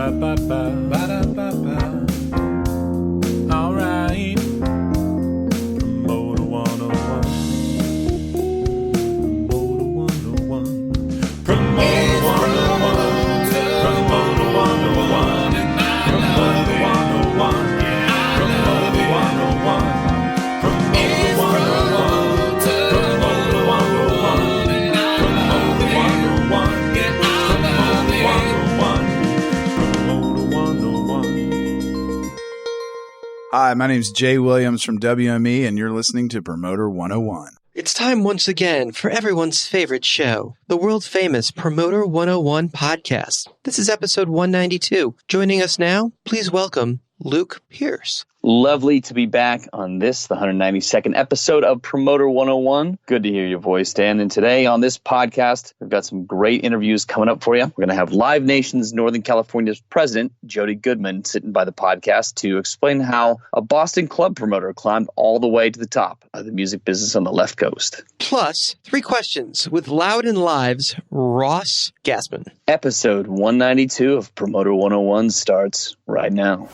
Ba-da-ba-ba-ba, ba-da-ba-ba. All right. Promoter 101. Promoter 101. Promoter 101. Promoter 101. Promoter 101. Promoter 101. Promoter 101. Promoter 101. Promoter 101. Hi, my name is Jay Williams from WME, and you're listening to Promoter 101. It's time once again for everyone's favorite show, the world famous Promoter 101 podcast. This is episode 192. Joining us now, please welcome Luke Pierce. Lovely to be back on this, the 192nd episode of Promoter 101. Good to hear your voice, Dan. And today on this podcast, we've got some great interviews coming up for you. We're going to have Live Nation's Northern California's president, Jodi Goodman, sitting by the podcast to explain how a Boston club promoter climbed all the way to the top of the music business on the left coast. Plus, 3 questions with Loud and Live's Ross Gassman. Episode 192 of Promoter 101 starts right now.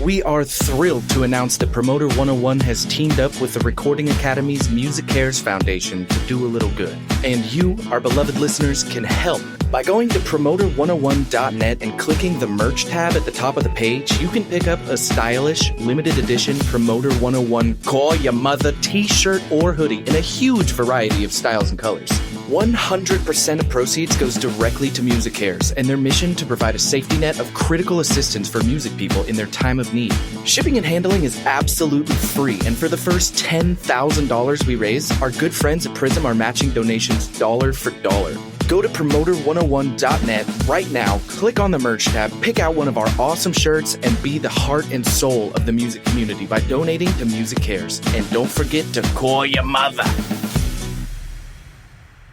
We are thrilled to announce that Promoter 101 has teamed up with the Recording Academy's Music Cares Foundation to do a little good. And you, our beloved listeners, can help. By going to promoter101.net and clicking the merch tab at the top of the page, you can pick up a stylish, limited edition Promoter 101 Call Ya Mother t-shirt or hoodie in a huge variety of styles and colors. 100% of proceeds goes directly to Music Cares and their mission to provide a safety net of critical assistance for music people in their time of need. Shipping and handling is absolutely free, and for the first $10,000 we raise, our good friends at Prism are matching donations dollar for dollar. Go to promoter101.net right now, click on the merch tab, pick out one of our awesome shirts, and be the heart and soul of the music community by donating to Music Cares. And don't forget to call your mother.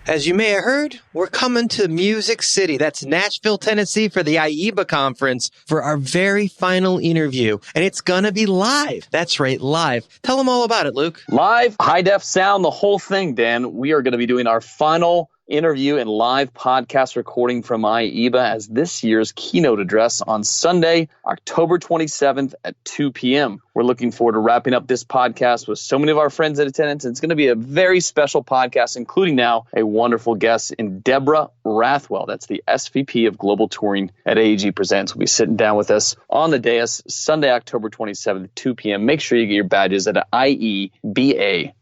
As you may have heard, we're coming to Music City. That's Nashville, Tennessee for the IEBA conference for our very final interview. And it's going to be live. That's right, live. Tell them all about it, Luke. Live, high-def sound, the whole thing, Dan. We are going to be doing our final interview and live podcast recording from IEBA as this year's keynote address on Sunday, October 27th at 2 p.m. We're looking forward to wrapping up this podcast with so many of our friends in attendance. It's going to be a very special podcast, including now a wonderful guest in Deborah Rathwell. That's the SVP of Global Touring at AEG Presents. Will be sitting down with us on the dais Sunday, October 27th at 2 p.m. Make sure you get your badges at ieba.org.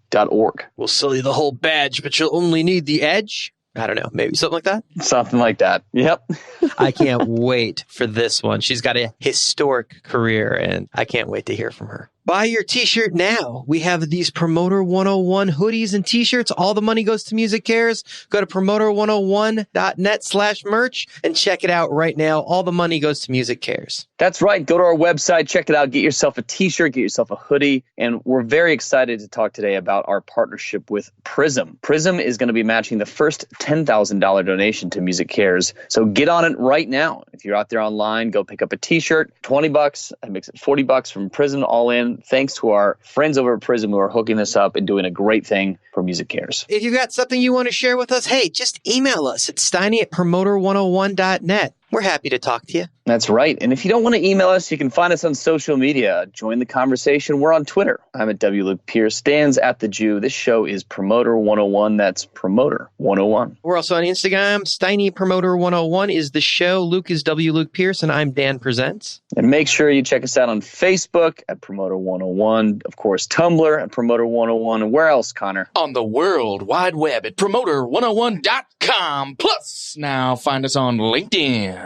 We'll sell you the whole badge, but you'll only need the edge. I don't know, maybe something like that? Something like that. Yep. I can't wait for this one. She's got a historic career, and I can't wait to hear from her. Buy your t-shirt now. We have these Promoter 101 hoodies and t-shirts. All the money goes to Music Cares. Go to promoter101.net/merch and check it out right now. All the money goes to Music Cares. That's right. Go to our website, check it out, get yourself a t-shirt, get yourself a hoodie. And we're very excited to talk today about our partnership with Prism. Prism is going to be matching the first $10,000 donation to Music Cares. So get on it right now. If you're out there online, go pick up a t-shirt, $20. That makes it $40 from Prism all in. Thanks to our friends over at Prism who are hooking this up and doing a great thing for Music Cares. If you've got something you want to share with us, hey, just email us at steiny@promoter101.net. We're happy to talk to you. That's right. And if you don't want to email us, you can find us on social media. Join the conversation. We're on Twitter. I'm at W. Luke Pierce. Dan's at The Jew. This show is Promoter 101. That's Promoter 101. We're also on Instagram. Steiny Promoter 101 is the show. Luke is W. Luke Pierce, and I'm Dan Presents. And make sure you check us out on Facebook at Promoter 101. Of course, Tumblr at Promoter 101. And where else, Connor? On the World Wide Web at promoter101.com. Plus, now find us on LinkedIn.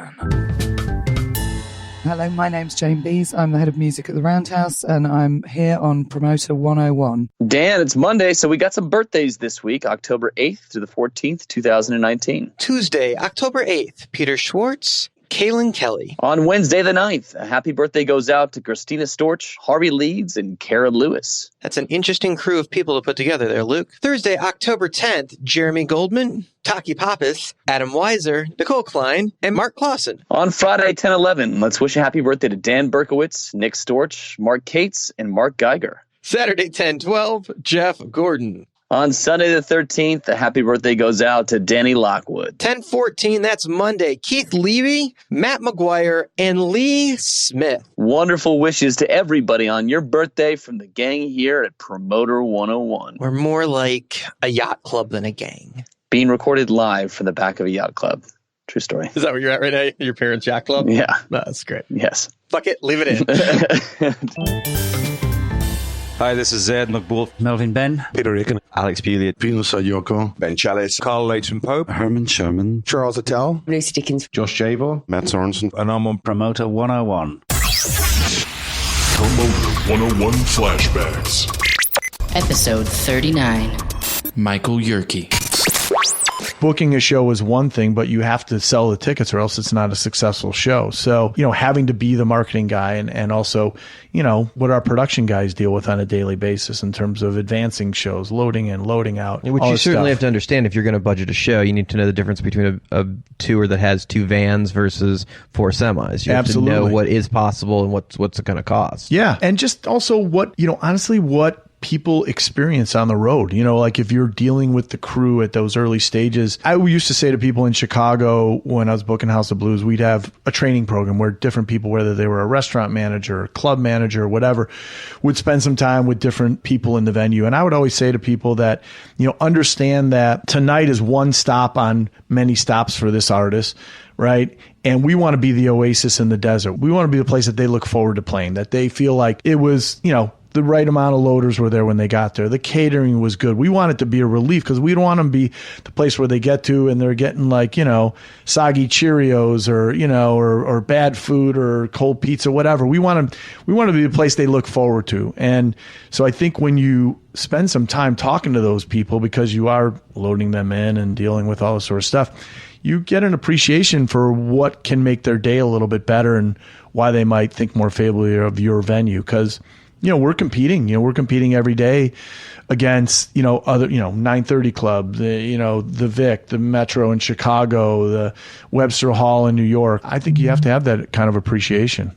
Hello, my name's Jane Bees. I'm the head of music at the Roundhouse, and I'm here on Promoter 101. Dan, it's Monday, so we got some birthdays this week, October 8th to the 14th, 2019. Tuesday, October 8th, Peter Schwartz, Kaylin Kelly. On Wednesday the 9th, a happy birthday goes out to Christina Storch, Harvey Leeds, and Kara Lewis. That's an interesting crew of people to put together there, Luke. Thursday, October 10th, Jeremy Goldman, Taki Pappas, Adam Weiser, Nicole Klein, and Mark Clausen. On Friday, 10/11, let's wish a happy birthday to Dan Berkowitz, Nick Storch, Mark Cates, and Mark Geiger. Saturday, 10/12, Jeff Gordon. On Sunday the 13th, the happy birthday goes out to Danny Lockwood. 10/14, that's Monday. Keith Levy, Matt McGuire, and Lee Smith. Wonderful wishes to everybody on your birthday from the gang here at Promoter 101. We're more like a yacht club than a gang. Being recorded live from the back of a yacht club. True story. Is that where you're at right now? Your parents' yacht club? Yeah. No, that's great. Yes. Fuck it, leave it in. Hi, this is Zed McBool, Melvin Ben, Peter Aiken, Alex Pelia, Venus Ayoko, Ben Chalice, Carl Leighton Pope, Herman Sherman, Charles Attell, Lucy Dickens, Josh Javor, Matt Sorensen, and I'm on Promoter 101. Promoter 101 Flashbacks. Episode 39. Michael Yerke. Booking a show is one thing, but you have to sell the tickets or else it's not a successful show. So, having to be the marketing guy and also, what our production guys deal with on a daily basis in terms of advancing shows, loading in, loading out. Which you certainly have to understand if you're going to budget a show. You need to know the difference between a tour that has 2 vans versus 4 semis. You have to know what is possible and what's it going to cost. Yeah. And just also what people experience on the road. Like if you're dealing with the crew at those early stages. I used to say to people in Chicago when I was booking House of Blues, we'd have a training program where different people, whether they were a restaurant manager, club manager, whatever, would spend some time with different people in the venue. And I would always say to people that, understand that tonight is one stop on many stops for this artist, right? And we want to be the oasis in the desert. We want to be the place that they look forward to playing, that they feel like it was, the right amount of loaders were there when they got there. The catering was good. We want it to be a relief because we don't want them to be the place where they get to and they're getting soggy Cheerios or bad food or cold pizza, whatever. We want to be the place they look forward to. And so I think when you spend some time talking to those people, because you are loading them in and dealing with all this sort of stuff, you get an appreciation for what can make their day a little bit better and why they might think more favorably of your venue. Because we're competing. We're competing every day against, other, 930 Club, the Vic, the Metro in Chicago, the Webster Hall in New York. I think you have to have that kind of appreciation.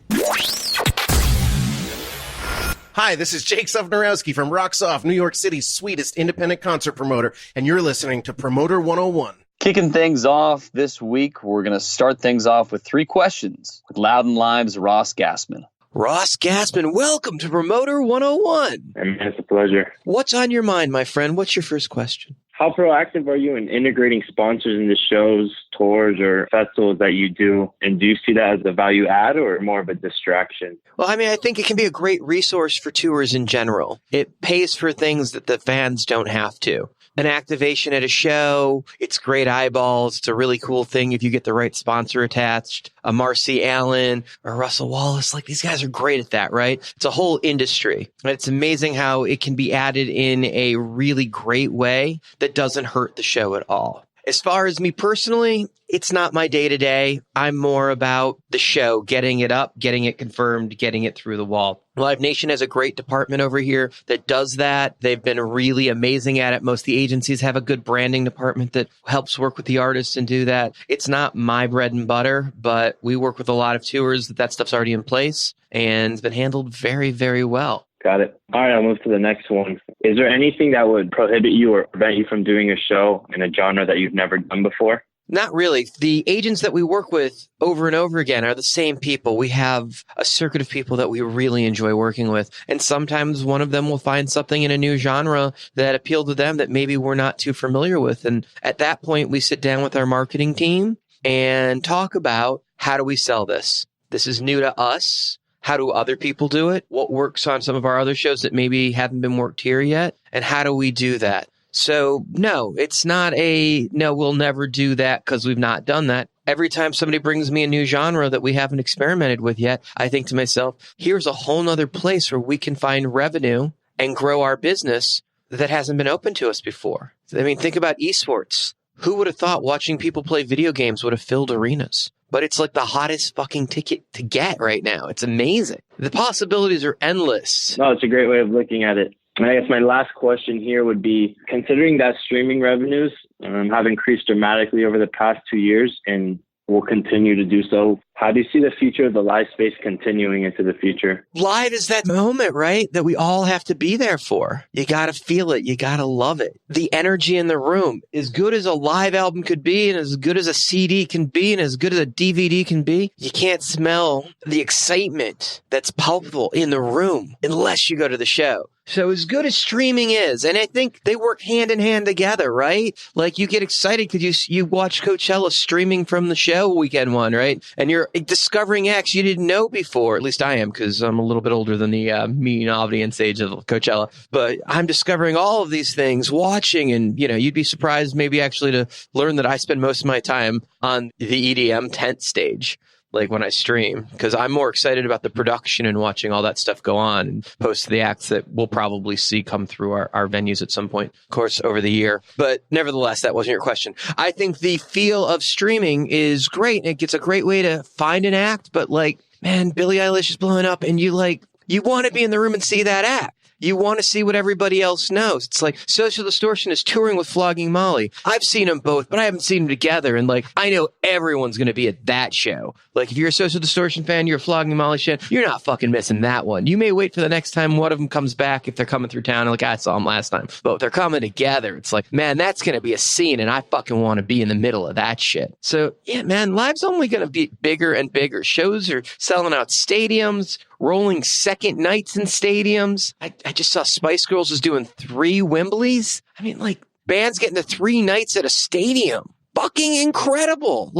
Hi, this is Jake Sufnerowski from Rocks Off, New York City's sweetest independent concert promoter, and you're listening to Promoter 101. Kicking things off this week, we're going to start things off with 3 questions with Loud and Live's Ross Gassman. Ross Gassman, welcome to Promoter 101. It's a pleasure. What's on your mind, my friend? What's your first question? How proactive are you in integrating sponsors into shows, tours, or festivals that you do? And do you see that as a value add or more of a distraction? Well, I think it can be a great resource for tours in general. It pays for things that the fans don't have to. An activation at a show, it's great eyeballs. It's a really cool thing if you get the right sponsor attached. A Marcy Allen or Russell Wallace, these guys are great at that, right? It's a whole industry. And it's amazing how it can be added in a really great way that doesn't hurt the show at all. As far as me personally, it's not my day-to-day. I'm more about the show, getting it up, getting it confirmed, getting it through the wall. Live Nation has a great department over here that does that. They've been really amazing at it. Most of the agencies have a good branding department that helps work with the artists and do that. It's not my bread and butter, but we work with a lot of tours that stuff's already in place and it's been handled very, very well. Got it. All right, I'll move to the next one. Is there anything that would prohibit you or prevent you from doing a show in a genre that you've never done before? Not really. The agents that we work with over and over again are the same people. We have a circuit of people that we really enjoy working with. And sometimes one of them will find something in a new genre that appealed to them that maybe we're not too familiar with. And at that point, we sit down with our marketing team and talk about how do we sell this? This is new to us. How do other people do it? What works on some of our other shows that maybe haven't been worked here yet? And how do we do that? So no, it's not we'll never do that because we've not done that. Every time somebody brings me a new genre that we haven't experimented with yet, I think to myself, here's a whole nother place where we can find revenue and grow our business that hasn't been open to us before. Think about esports. Who would have thought watching people play video games would have filled arenas? But it's like the hottest fucking ticket to get right now. It's amazing. The possibilities are endless. No, it's a great way of looking at it. And I guess my last question here would be, considering that streaming revenues have increased dramatically over the past 2 years and will continue to do so How do you see the future of the live space continuing into the future? Live is that moment, right? That we all have to be there for. You got to feel it. You got to love it. The energy in the room, as good as a live album could be and as good as a CD can be and as good as a DVD can be, you can't smell the excitement that's palpable in the room unless you go to the show. So as good as streaming is, and I think they work hand in hand together, right? Like you get excited because you watch Coachella streaming from the show weekend one, right? And you're discovering acts you didn't know before. At least I am, because I'm a little bit older than the mean audience age of Coachella. But I'm discovering all of these things, watching, and you'd be surprised maybe actually to learn that I spend most of my time on the EDM tent stage. Like when I stream, because I'm more excited about the production and watching all that stuff go on and post the acts that we'll probably see come through our venues at some point, of course, over the year. But nevertheless, that wasn't your question. I think the feel of streaming is great. It gets a great way to find an act. But like, man, Billie Eilish is blowing up and you want to be in the room and see that act. You want to see what everybody else knows. It's like Social Distortion is touring with Flogging Molly. I've seen them both, but I haven't seen them together. And I know everyone's going to be at that show. Like if you're a Social Distortion fan, you're a Flogging Molly fan, you're not fucking missing that one. You may wait for the next time one of them comes back if they're coming through town. Like I saw them last time. But if they're coming together, it's like, man, that's going to be a scene. And I fucking want to be in the middle of that shit. So yeah, man, live's only going to be bigger and bigger. Shows are selling out stadiums, rolling second nights in stadiums. I just saw Spice Girls is doing 3 Wimbleys. I mean, bands getting to 3 nights at a stadium. Fucking incredible.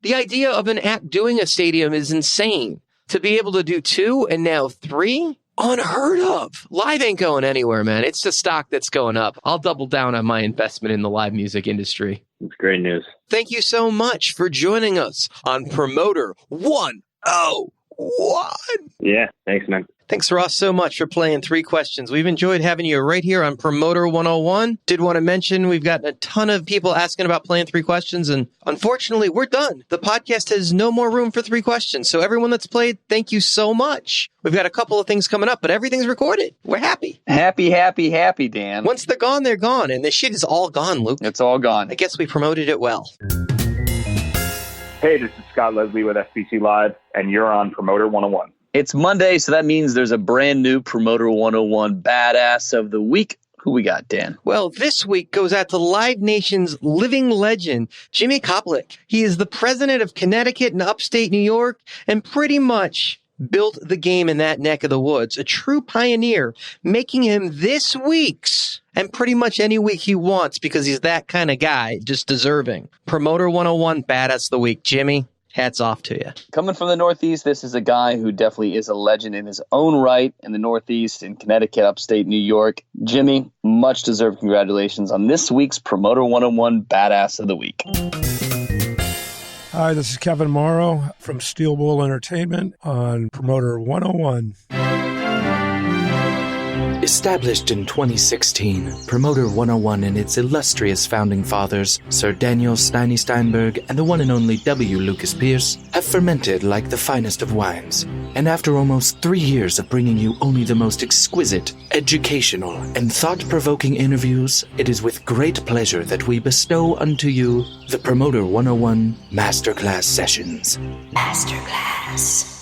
The idea of an act doing a stadium is insane. To be able to do 2 and now 3? Unheard of. Live ain't going anywhere, man. It's the stock that's going up. I'll double down on my investment in the live music industry. It's great news. Thank you so much for joining us on Promoter 101. Yeah, thanks, man. Thanks, Ross, so much for playing 3 questions. We've enjoyed having you right here on Promoter 101. Did want to mention we've gotten a ton of people asking about playing 3 questions, and unfortunately, we're done. The podcast has no more room for 3 questions. So everyone that's played, thank you so much. We've got a couple of things coming up, but everything's recorded. We're happy. Happy, Dan. Once they're gone, they're gone. And this shit is all gone, Luke. It's all gone. I guess we promoted it well. Hey, this is Scott Leslie with SBC Live, and you're on Promoter 101. It's Monday, so that means there's a brand new Promoter 101 Badass of the Week. Who we got, Dan? Well, this week goes out to Live Nation's living legend, Jimmy Koplik. He is the president of Connecticut and upstate New York, and pretty much built the game in that neck of the woods. A true pioneer, making him this week's, and pretty much any week he wants because he's that kind of guy, just deserving. Promoter 101 Badass of the Week. Jimmy, hats off to you. Coming from the Northeast, this is a guy who definitely is a legend in his own right in the Northeast, in Connecticut, upstate New York. Jimmy, much deserved congratulations on this week's Promoter 101 Badass of the Week. Hi, this is Kevin Morrow from Steel Bull Entertainment on Promoter 101. Established in 2016, Promoter 101 and its illustrious founding fathers, Sir Daniel Steiny Steinberg and the one and only W. Lucas Pierce, have fermented like the finest of wines. And after almost 3 years of bringing you only the most exquisite, educational, and thought-provoking interviews, it is with great pleasure that we bestow unto you the Promoter 101 Masterclass Sessions. Masterclass.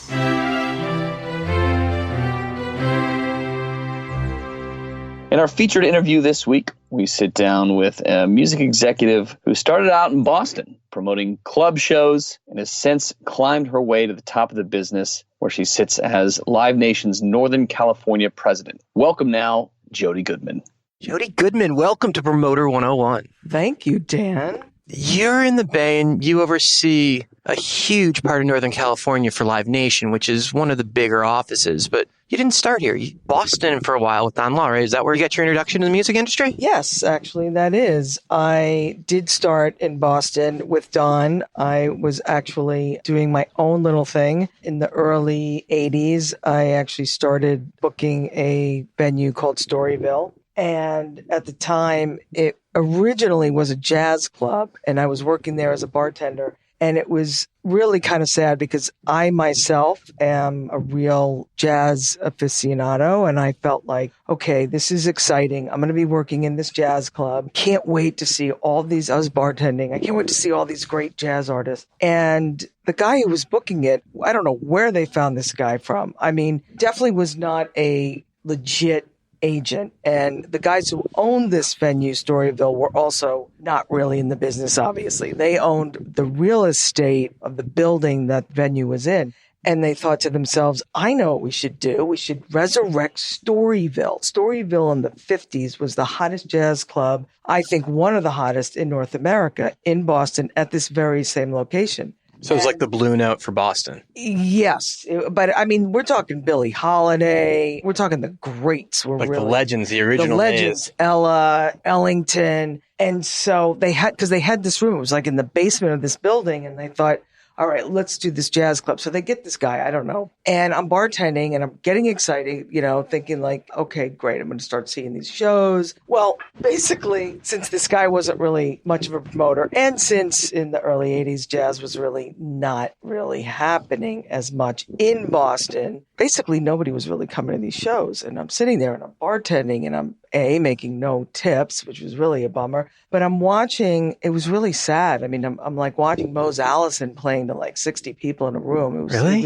In our featured interview this week, we sit down with a music executive who started out in Boston promoting club shows and has since climbed her way to the top of the business, where she sits as Live Nation's Northern California president. Welcome now, Jodi Goodman. Jodi Goodman, welcome to Promoter 101. Thank you, Dan. You're in the Bay and you oversee a huge part of Northern California for Live Nation, which is one of the bigger offices, but you didn't start here. Boston for a while with Don Law, right? Is that where you got your introduction to the music industry? Yes, actually, that is. I did start in Boston with Don. I was actually doing my own little thing. In the early 80s, I actually started booking a venue called Storyville. And at the time, it originally was a jazz club, and I was working there as a bartender. And it was really kind of sad because I myself am a real jazz aficionado. And I felt like, okay, this is exciting. I'm going to be working in this jazz club. Can't wait to see all these. I was bartending. I can't wait to see all these great jazz artists. And the guy who was booking it, I don't know where they found this guy from. I mean, definitely was not a legit agent. And the guys who owned this venue, Storyville, were also not really in the business, obviously. They owned the real estate of the building that venue was in. And they thought to themselves, I know what we should do. We should resurrect Storyville. Storyville in the 50s was the hottest jazz club, I think one of the hottest in North America, in Boston, at this very same location. So it's like the Blue Note for Boston. Yes. But I mean, we're talking Billie Holiday. We're talking the greats. Like really, the legends, the original legends, Ella, Ellington. And so because they had this room. It was like in the basement of this building. And they thought, all right, let's do this jazz club. So they get this guy, I don't know. And I'm bartending and I'm getting excited, thinking like, okay, great. I'm going to start seeing these shows. Well, basically, since this guy wasn't really much of a promoter, and since in the early 80s, jazz was really not really happening as much in Boston, basically nobody was really coming to these shows. And I'm sitting there and I'm bartending and I'm making no tips, which was really a bummer. But I'm watching, it was really sad. I mean, I'm like watching Mose Allison playing to like 60 people in a room. It was, really?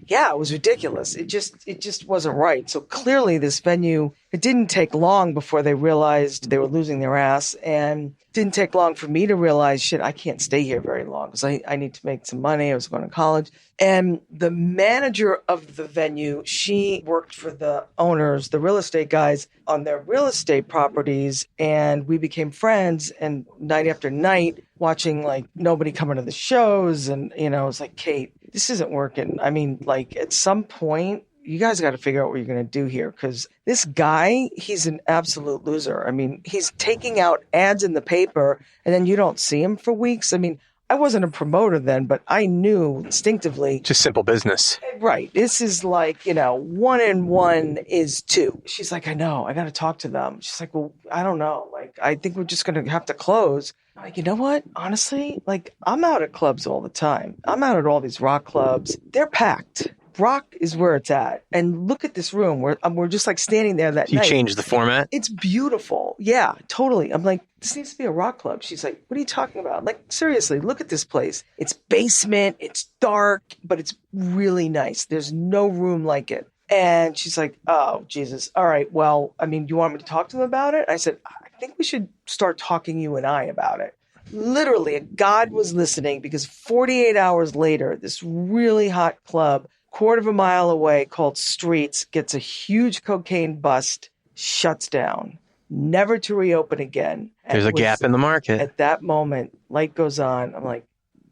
It was ridiculous. It just wasn't right. So clearly this venue, it didn't take long before they realized they were losing their ass. And it didn't take long for me to realize, shit, I can't stay here very long because I need to make some money. I was going to college. And the manager of the venue, she worked for the owners, the real estate guys on their real estate properties. And we became friends. And night after night, watching like nobody coming to the shows. And, it's like, Kate, this isn't working. I mean, like at some point, you guys got to figure out what you're going to do here because this guy, he's an absolute loser. I mean, he's taking out ads in the paper and then you don't see him for weeks. I mean, I wasn't a promoter then, but I knew instinctively. Just simple business. Right. This is like, 1 and 1 is 2. She's like, I know. I got to talk to them. She's like, well, I don't know. Like, I think we're just going to have to close. I'm like, you know what? Honestly, like, I'm out at clubs all the time. I'm out at all these rock clubs. They're packed. Rock is where it's at. And look at this room. We're just like standing there that night. You changed the format? It's beautiful. Yeah, totally. I'm like, this needs to be a rock club. She's like, what are you talking about? Like, seriously, look at this place. It's basement. It's dark, but it's really nice. There's no room like it. And she's like, oh, Jesus. All right. Well, I mean, do you want me to talk to them about it? I said, I think we should start talking you and I about it. Literally, God was listening because 48 hours later, this really hot club, quarter of a mile away, called Streets, gets a huge cocaine bust, shuts down, never to reopen again. There's a gap in the market. At that moment, light goes on. I'm like,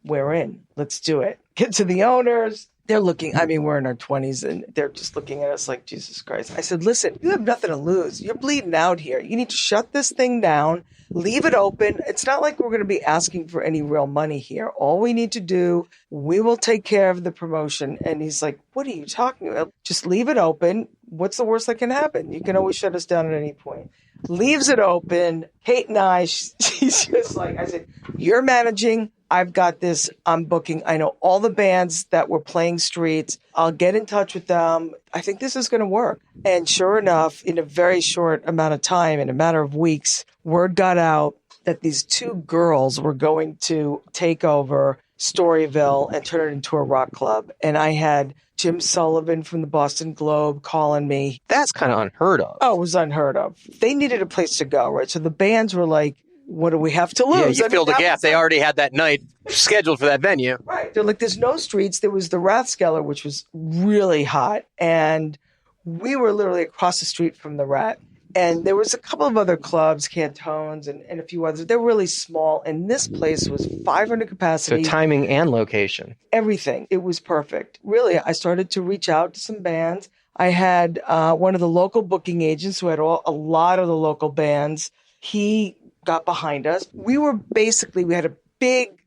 we're in. Let's do it. Get to the owners. They're looking, I mean, we're in our 20s and they're just looking at us like, Jesus Christ. I said, listen, you have nothing to lose. You're bleeding out here. You need to shut this thing down, leave it open. It's not like we're going to be asking for any real money here. All we need to do, we will take care of the promotion. And he's like, what are you talking about? Just leave it open. What's the worst that can happen? You can always shut us down at any point. Leaves it open. Kate and I, she's just like, I said, you're managing. I've got this. I'm booking. I know all the bands that were playing Streets. I'll get in touch with them. I think this is going to work. And sure enough, in a very short amount of time, in a matter of weeks, word got out that these 2 girls were going to take over Storyville and turn it into a rock club. And I had Jim Sullivan from the Boston Globe calling me. That's kind of unheard of. Oh, it was unheard of. They needed a place to go, right? So the bands were like, what do we have to lose? Yeah, you filled a gap. They already had that night scheduled for that venue. Right. They're like, there's no Streets. There was the Rathskeller, which was really hot. And we were literally across the street from the Rat. And there was a couple of other clubs, Cantones and a few others. They're really small. And this place was 500 capacity. So timing and location. Everything. It was perfect. Really, I started to reach out to some bands. I had one of the local booking agents who had a lot of the local bands. He got behind us. We had a big,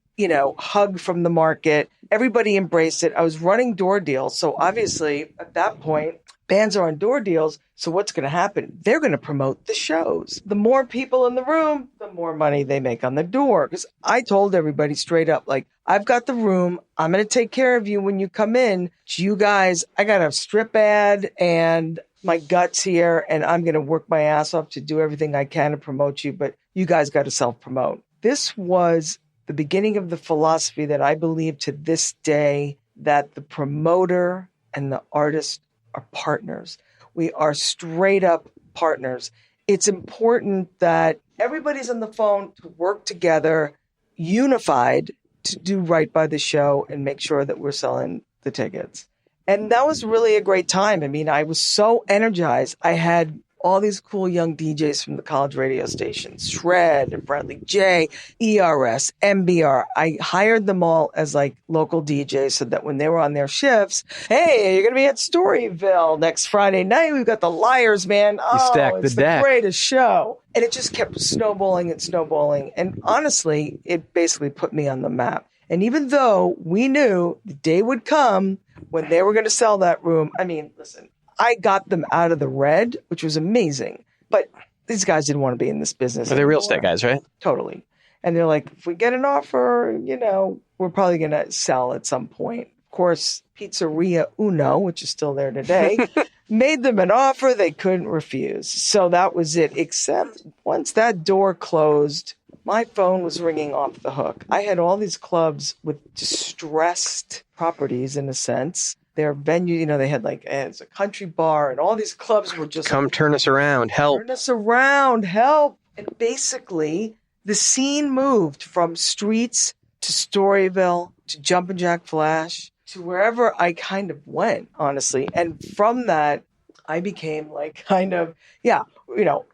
hug from the market. Everybody embraced it. I was running door deals. So obviously at that point, bands are on door deals. So what's going to happen? They're going to promote the shows. The more people in the room, the more money they make on the door. Because I told everybody straight up, like, I've got the room. I'm going to take care of you when you come in. You guys, I got a strip ad and my guts here, and I'm going to work my ass off to do everything I can to promote you. But you guys got to self-promote. This was the beginning of the philosophy that I believe to this day, that the promoter and the artist are partners. We are straight up partners. It's important that everybody's on the phone to work together, unified, to do right by the show and make sure that we're selling the tickets. And that was really a great time. I mean, I was so energized. I had all these cool young DJs from the college radio stations, Shred and Bradley J, ERS, MBR. I hired them all as like local DJs so that when they were on their shifts, hey, you're going to be at Storyville next Friday night. We've got the Liars, man. Oh, stacked the it's deck. the greatest show. And it just kept snowballing and snowballing. And honestly, it basically put me on the map. And even though we knew the day would come when they were going to sell that room, I mean, listen, I got them out of the red, which was amazing. But these guys didn't want to be in this business. They're real anymore. estate guys, right? Totally. And they're like, if we get an offer, we're probably going to sell at some point. Of course, Pizzeria Uno, which is still there today, made them an offer they couldn't refuse. So that was it. Except once that door closed, my phone was ringing off the hook. I had all these clubs with distressed properties, in a sense. Their venue, they had it's a country bar, and all these clubs were just come turn us around, help. Turn us around, help. And basically, the scene moved from Streets to Storyville to Jumpin' Jack Flash to wherever I kind of went, honestly. And from that, I became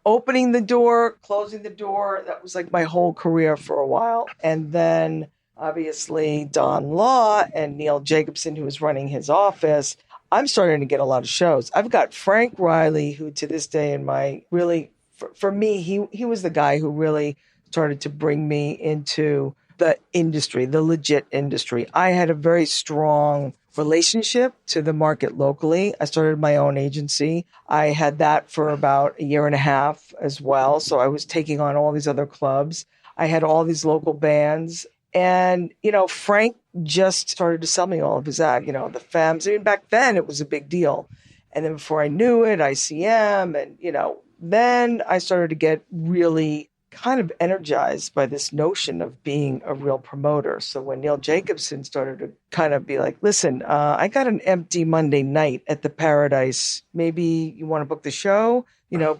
opening the door, closing the door. That was like my whole career for a while. And then obviously Don Law and Neil Jacobson, who was running his office, I'm starting to get a lot of shows. I've got Frank Riley, who to this day for me, he was the guy who really started to bring me into the industry, the legit industry. I had a very strong relationship to the market locally. I started my own agency. I had that for about a year and a half as well. So I was taking on all these other clubs. I had all these local bands. And, Frank just started to sell me all of his act, the Femmes. I mean, back then it was a big deal. And then before I knew it, ICM. And, then I started to get really kind of energized by this notion of being a real promoter. So when Neil Jacobson started to kind of be like, listen, I got an empty Monday night at the Paradise. Maybe you want to book the show,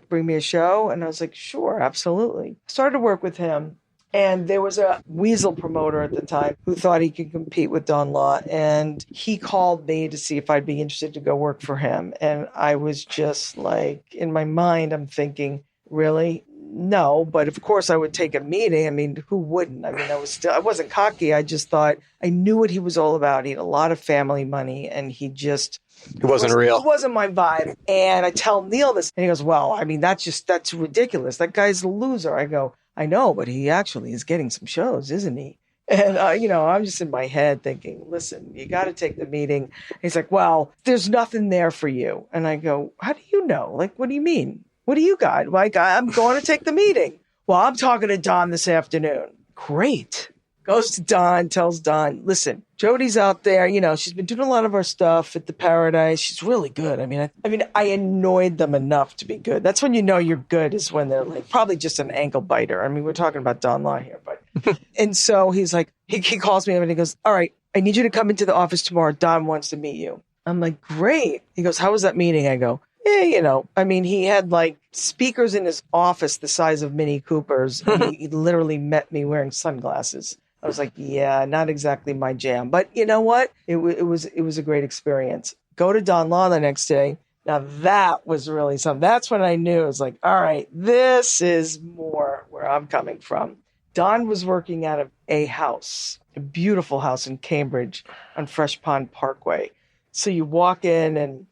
bring me a show. And I was like, sure, absolutely. Started to work with him. And there was a weasel promoter at the time who thought he could compete with Don Law. And he called me to see if I'd be interested to go work for him. And I was just like, in my mind, I'm thinking, really? No, but of course I would take a meeting. I mean, who wouldn't? I mean, I wasn't cocky. I just thought I knew what he was all about. He had a lot of family money, and it wasn't real. It wasn't my vibe. And I tell Neil this, and he goes, well, I mean, that's ridiculous. That guy's a loser. I go, I know, but he actually is getting some shows, isn't he? And, I'm just in my head thinking, listen, you got to take the meeting. He's like, well, there's nothing there for you. And I go, how do you know? Like, what do you mean? What do you got? Like, I'm going to take the meeting. Well, I'm talking to Don this afternoon. Great. Goes to Don, tells Don, listen, Jodi's out there. She's been doing a lot of our stuff at the Paradise. She's really good. I mean, I annoyed them enough to be good. That's when you know you're good, is when they're like probably just an ankle biter. I mean, we're talking about Don Law here, but and so he's like, he calls me up and he goes, all right, I need you to come into the office tomorrow. Don wants to meet you. I'm like, great. He goes, how was that meeting? I go, he had like speakers in his office the size of Mini Coopers. And he literally met me wearing sunglasses. I was like, yeah, not exactly my jam. But you know what? It was a great experience. Go to Don Law the next day. Now that was really something. That's when I knew. It was like, all right, this is more where I'm coming from. Don was working out of a house, a beautiful house in Cambridge on Fresh Pond Parkway. So you walk in and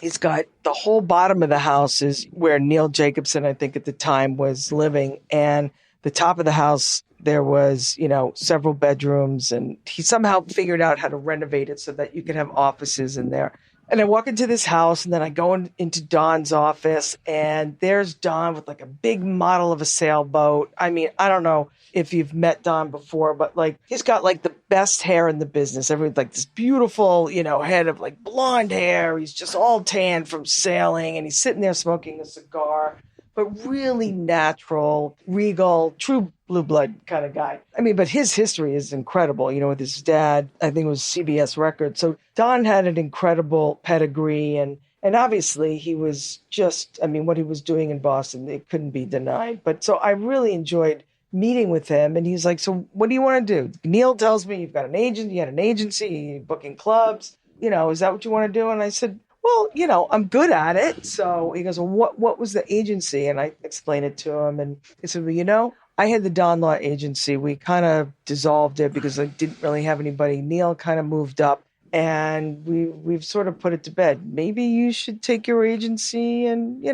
he's got the whole bottom of the house is where Neil Jacobson, I think at the time, was living. And the top of the house, there was, several bedrooms. And he somehow figured out how to renovate it so that you could have offices in there. And I walk into this house, and then I go into Don's office, and there's Don with like a big model of a sailboat. I mean, I don't know if you've met Don before, but like he's got like the best hair in the business. Everyone's like this beautiful, head of like blonde hair. He's just all tan from sailing, and he's sitting there smoking a cigar, but really natural, regal, true blue blood kind of guy. I mean, but his history is incredible, with his dad. I think it was CBS Records. So Don had an incredible pedigree, and obviously he was just, what he was doing in Boston, it couldn't be denied. But so I really enjoyed meeting with him, and he's like, so what do you want to do? Neil tells me you've got an agent, you had an agency, you're booking clubs, is that what you want to do? And I said, well, I'm good at it. So he goes, well, what was the agency? And I explained it to him, and he said, well, I had the Don Law agency. We kind of dissolved it because I didn't really have anybody. Neil kind of moved up, and we've sort of put it to bed. Maybe you should take your agency and,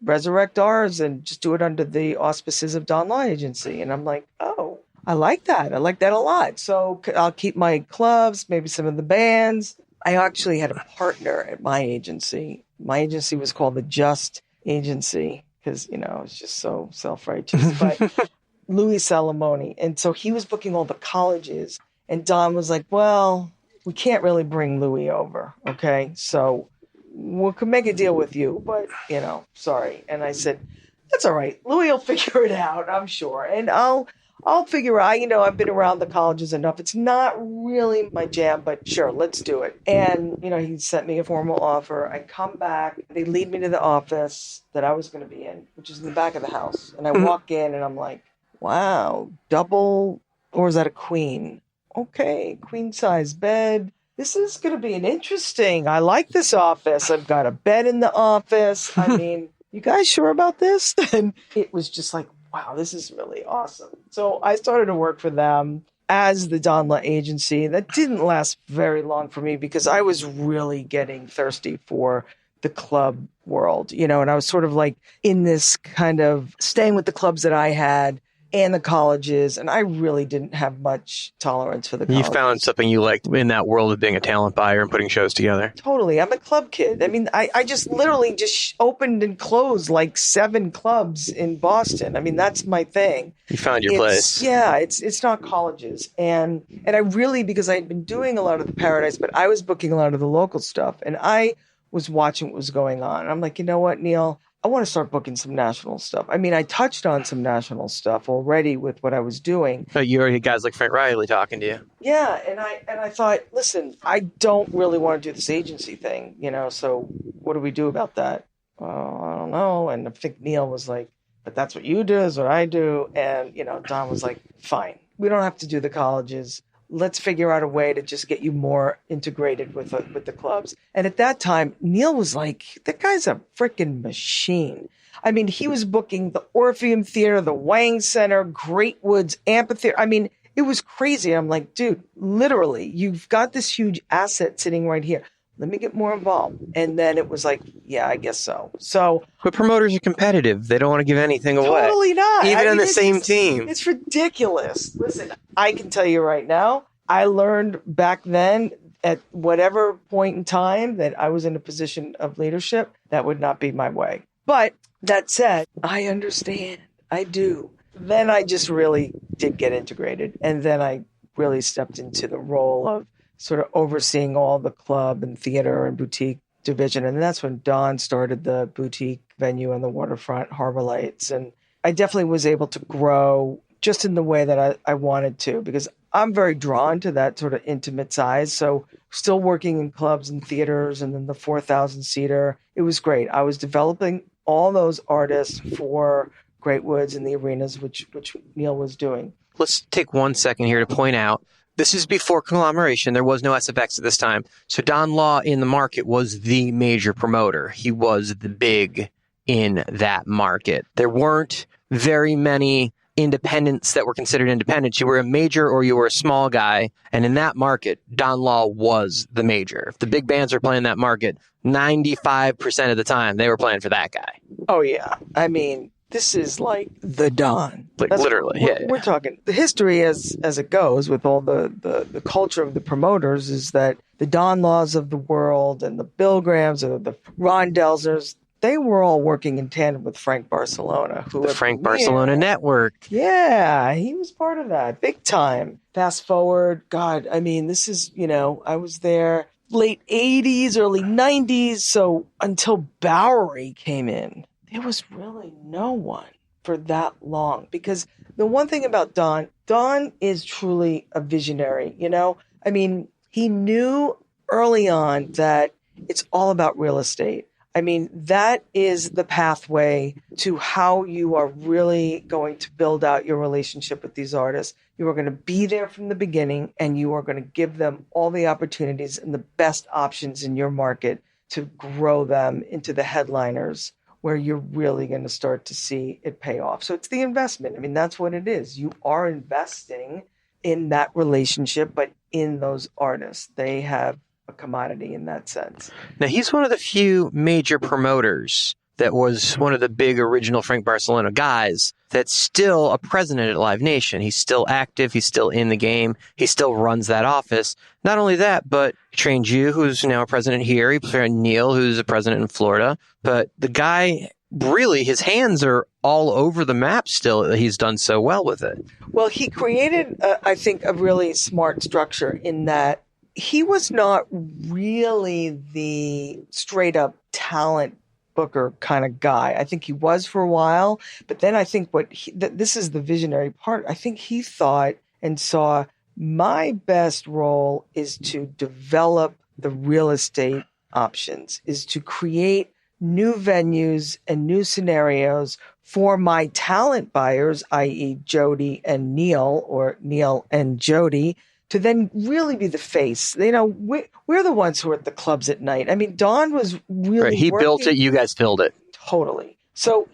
resurrect ours and just do it under the auspices of Don Law Agency. And I'm like, oh, I like that. I like that a lot. So I'll keep my clubs, maybe some of the bands. I actually had a partner at my agency. My agency was called the Just Agency because, it's just so self-righteous. But Louis Salamoni. And so he was booking all the colleges. And Don was like, well, we can't really bring Louis over. Okay. So we could make a deal with you, but, sorry. And I said, that's all right. Louis will figure it out, I'm sure. And I'll figure out, I've been around the colleges enough. It's not really my jam, but sure, let's do it. And, he sent me a formal offer. I come back. They lead me to the office that I was going to be in, which is in the back of the house. And I walk in and I'm like, wow, double, or is that a queen? Okay, queen size bed. This is going to be an interesting. I like this office. I've got a bed in the office. You guys sure about this? And it was just like, wow, this is really awesome. So I started to work for them as the Don Law Agency. That didn't last very long for me because I was really getting thirsty for the club world, and I was sort of like in this kind of staying with the clubs that I had and the colleges, and I really didn't have much tolerance for the colleges. You found something you liked in that world of being a talent buyer and putting shows together. Totally. I'm a club kid. I just literally just opened and closed like 7 clubs in Boston. That's my thing. You found your place. Yeah, it's not colleges. And I really, because I had been doing a lot of the Paradise, but I was booking a lot of the local stuff, and I was watching what was going on. And I'm like, you know what, Neil? I want to start booking some national stuff. I touched on some national stuff already with what I was doing. But you already guys like Frank Riley talking to you. Yeah, and I thought, listen, I don't really want to do this agency thing, so what do we do about that? I don't know. And I think Neil was like, but that's what you do is what I do. And, Don was like, fine, we don't have to do the colleges. Let's figure out a way to just get you more integrated with the clubs. And at that time, Neil was like, that guy's a freaking machine. He was booking the Orpheum Theater, the Wang Center, Great Woods Amphitheater. It was crazy. I'm like, dude, literally, you've got this huge asset sitting right here. Let me get more involved. And then it was like, yeah, I guess so. But promoters are competitive. They don't want to give anything away. Totally not. Even on the same team. It's ridiculous. Listen, I can tell you right now, I learned back then at whatever point in time that I was in a position of leadership, that would not be my way. But that said, I understand. I do. Then I just really did get integrated. And then I really stepped into the role of sort of overseeing all the club and theater and boutique division. And that's when Don started the boutique venue on the waterfront, Harbor Lights. And I definitely was able to grow just in the way that I wanted to, because I'm very drawn to that sort of intimate size. So still working in clubs and theaters and then the 4,000 seater, it was great. I was developing all those artists for Great Woods and the arenas, which Neil was doing. Let's take 1 second here to point out, this is before conglomeration. There was no SFX at this time. So Don Law in the market was the major promoter. He was the big in that market. There weren't very many independents that were considered independents. You were a major or you were a small guy. And in that market, Don Law was the major. If the big bands were playing that market, 95% of the time they were playing for that guy. Oh, yeah. this is like the Don. Like literally, We're talking the history as it goes with all the culture of the promoters is that the Don Laws of the world and the Bill Grahams and the Ron Delzers, they were all working in tandem with Frank Barcelona. The Frank Barcelona Network. Yeah, he was part of that. Big time. Fast forward, God, I mean, this is, I was there late 80s, early 90s. So until Bowery came in, there was really no one for that long. Because the one thing about Don is truly a visionary, I mean, he knew early on that it's all about real estate. I mean, that is the pathway to how you are really going to build out your relationship with these artists. You are going to be there from the beginning, and you are going to give them all the opportunities and the best options in your market to grow them into the headliners where you're really going to start to see it pay off. So it's the investment. I mean, that's what it is. You are investing in that relationship, but in those artists. They have a commodity in that sense. Now, he's one of the few major promoters that was one of the big original Frank Barcelona guys that's still a president at Live Nation. He's still active. He's still in the game. He still runs that office. Not only that, but he trained you, who's now a president here. He trained Neil, who's a president in Florida. But the guy, really, his hands are all over the map still. He's done so well with it. Well, he created, I think, a really smart structure in that he was not really the straight up talent booker kind of guy. I think he was for a while, but then I think this is the visionary part. I think he thought and saw my best role is to develop the real estate options, is to create new venues and new scenarios for my talent buyers, i.e. Jodi and Neil, or Neil and Jodi, to then really be the face. We're the ones who are at the clubs at night. I mean, Don was really right. He built it. You guys filled it. Totally. So,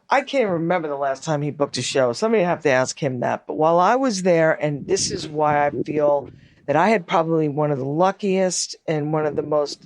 I can't remember the last time he booked a show. Somebody have to ask him that. But while I was there, and this is why I feel that I had probably one of the luckiest and one of the most,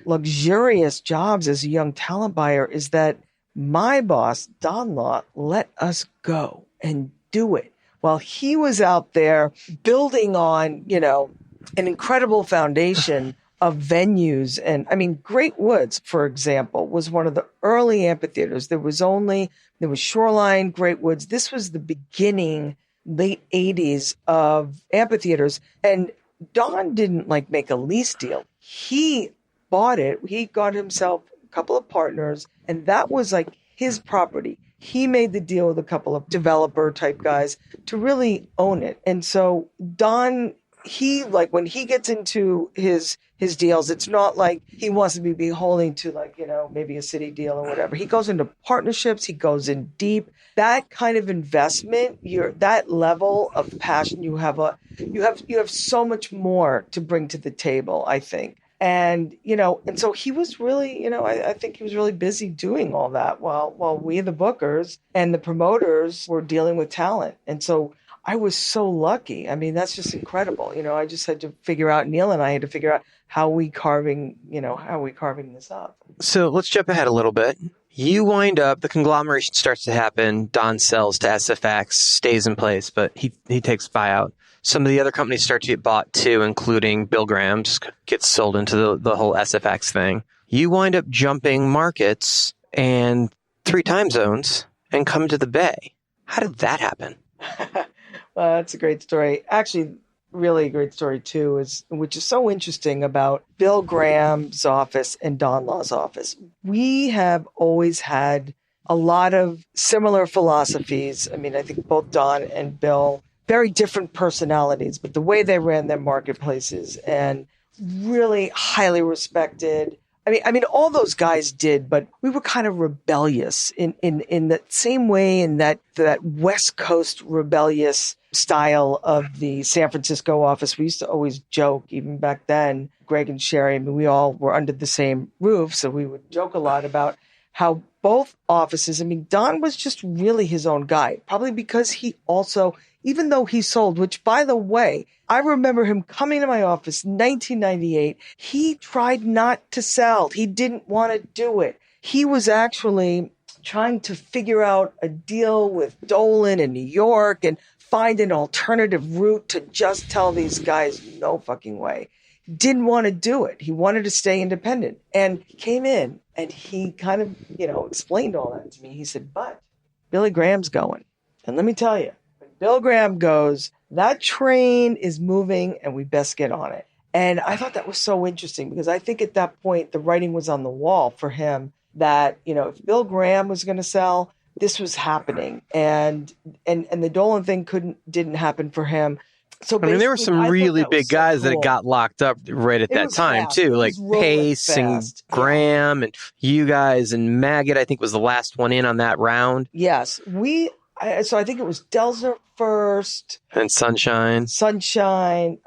luxurious jobs as a young talent buyer, is that my boss, Don Law, let us go and do it. While he was out there building on, an incredible foundation of venues. And I mean, Great Woods, for example, was one of the early amphitheaters. There was Shoreline, Great Woods. This was the beginning, late 80s of amphitheaters. And Don didn't make a lease deal. He bought it. He got himself a couple of partners, and that was his property. He made the deal with a couple of developer type guys to really own it. And so Don, when he gets into his deals, it's not like he wants to be beholden to maybe a city deal or whatever. He goes into partnerships. He goes in deep. That kind of investment, that level of passion, you have so much more to bring to the table, I think. And, and so he was really, I think he was really busy doing all that while we, the bookers and the promoters, were dealing with talent. And so I was so lucky. I mean, that's just incredible. I just had to figure out, Neil and I had to figure out how we carving this up. So let's jump ahead a little bit. You wind up, the conglomeration starts to happen. Don sells to SFX, stays in place, but he takes buyout. Some of the other companies start to get bought too, including Bill Graham's gets sold into the whole SFX thing. You wind up jumping markets and 3 time zones and come to the Bay. How did that happen? Well, that's a great story. Actually, really a great story too, which is so interesting about Bill Graham's office and Don Law's office. We have always had a lot of similar philosophies. I mean, I think both Don and Bill, very different personalities, but the way they ran their marketplaces, and really highly respected. I mean, all those guys did, but we were kind of rebellious in that same way, in that West Coast rebellious style of the San Francisco office. We used to always joke, even back then, Greg and Sherry, I mean, we all were under the same roof, so we would joke a lot about how both offices, I mean, Don was just really his own guy, probably because he also, even though he sold, which, by the way, I remember him coming to my office in 1998. He tried not to sell. He didn't want to do it. He was actually trying to figure out a deal with Dolan in New York and find an alternative route to just tell these guys, no fucking way. Didn't want to do it. He wanted to stay independent. And he came in and he kind of, explained all that to me. He said, but Billy Graham's going. And let me tell you, when Bill Graham goes, that train is moving and we best get on it. And I thought that was so interesting because I think at that point, the writing was on the wall for him that, if Bill Graham was going to sell, this was happening. And the Dolan thing didn't happen for him. So there were some really big guys that got locked up right at that time, too, like Pace and Graham and you guys and Maggot, I think was the last one in on that round. Yes. So I think it was Delzer first. And Sunshine.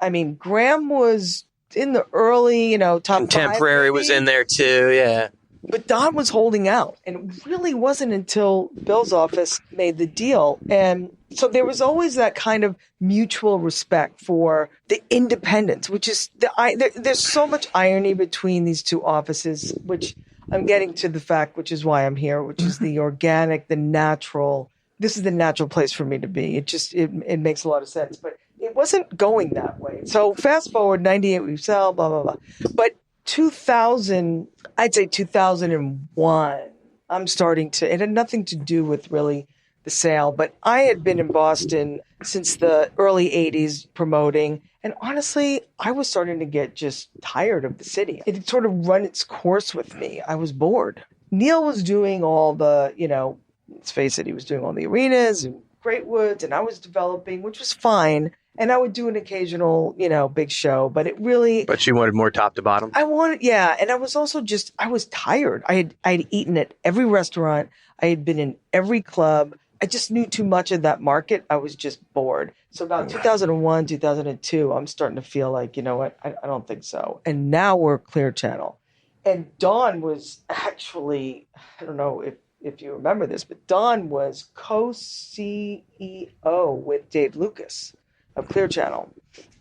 I mean, Graham was in the early, top Contemporary 5, was in there, too, yeah. But Don was holding out, and it really wasn't until Bill's office made the deal. And so there was always that kind of mutual respect for the independence, which is there's so much irony between these two offices, which I'm getting to the fact, which is why I'm here, which is the organic, the natural. This is the natural place for me to be. It makes a lot of sense, but it wasn't going that way. So fast forward, 98, we sell, blah, blah, blah. But 2000, I'd say 2001, I'm starting to, it had nothing to do with really the sale, but I had been in Boston since the early 80s promoting. And honestly, I was starting to get just tired of the city. It had sort of run its course with me. I was bored. Neil was doing all the, let's face it, he was doing all the arenas and Great Woods, and I was developing, which was fine. And I would do an occasional, big show, but it really... But you wanted more top to bottom? And I was also I was tired. I had eaten at every restaurant. I had been in every club. I just knew too much of that market. I was just bored. So about 2001, 2002, I'm starting to feel like, you know what, I don't think so. And now we're Clear Channel. And Don was actually, I don't know if you remember this, but Don was co-CEO with Dave Lucas of Clear Channel.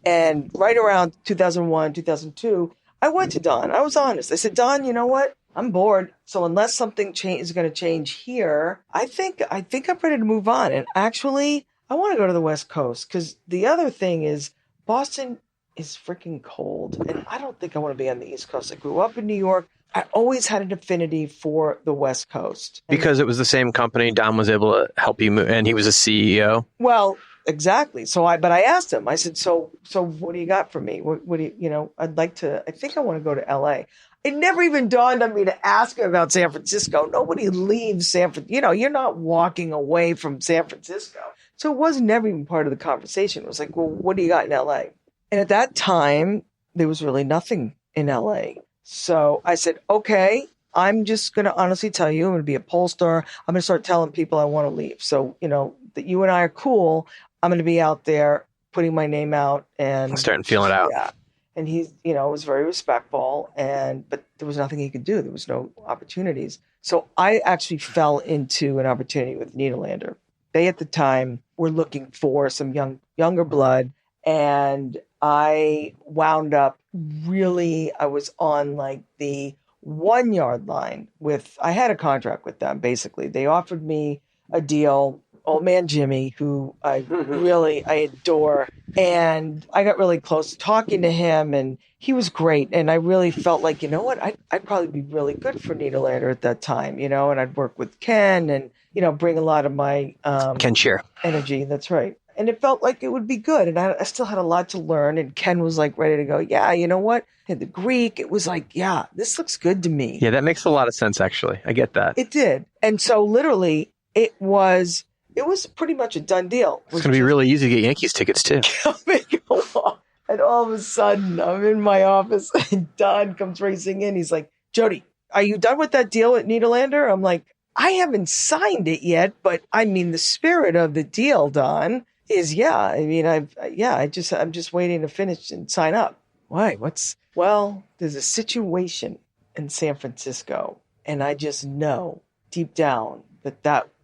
And right around 2001, 2002, I went to Don. I was honest. I said, Don, you know what? I'm bored. So unless something is going to change here, I think I'm ready to move on. And actually, I want to go to the West Coast because the other thing is Boston is freaking cold. And I don't think I want to be on the East Coast. I grew up in New York. I always had an affinity for the West Coast. Because it was the same company, Don was able to help you move, and he was a CEO. Well, exactly. But I asked him, I said, so what do you got for me? What do you, I think I want to go to LA. It never even dawned on me to ask him about San Francisco. Nobody leaves San Francisco. You're not walking away from San Francisco. So it was never even part of the conversation. It was like, well, what do you got in LA? And at that time, there was really nothing in LA. So I said, okay, I'm just going to honestly tell you, I'm going to be a poll star. I'm going to start telling people I want to leave. So, that you and I are cool. I'm going to be out there putting my name out and starting feeling it out. Yeah. And he, was very respectful but there was nothing he could do. There was no opportunities. So I actually fell into an opportunity with Nederlander. They at the time were looking for some younger blood. And I wound up I was on like the 1 yard line I had a contract with them. Basically, they offered me a deal. Old man Jimmy, who I adore. And I got really close talking to him and he was great. And I really felt like, you know what, I'd probably be really good for Nederlander at that time, and I'd work with Ken and, bring a lot of my Ken Shear energy. That's right. And it felt like it would be good. And I still had a lot to learn. And Ken was like ready to go, yeah, you know what? And the Greek, it was like, yeah, this looks good to me. Yeah, that makes a lot of sense, actually. I get that. It did. And so literally it was pretty much a done deal. It's going to be really easy to get Yankees tickets, too. And all of a sudden, I'm in my office and Don comes racing in. He's like, Jodi, are you done with that deal at Nederlander? I'm like, I haven't signed it yet, but I mean, the spirit of the deal, Don, is I'm just waiting to finish and sign up. Why? There's a situation in San Francisco, and I just know deep down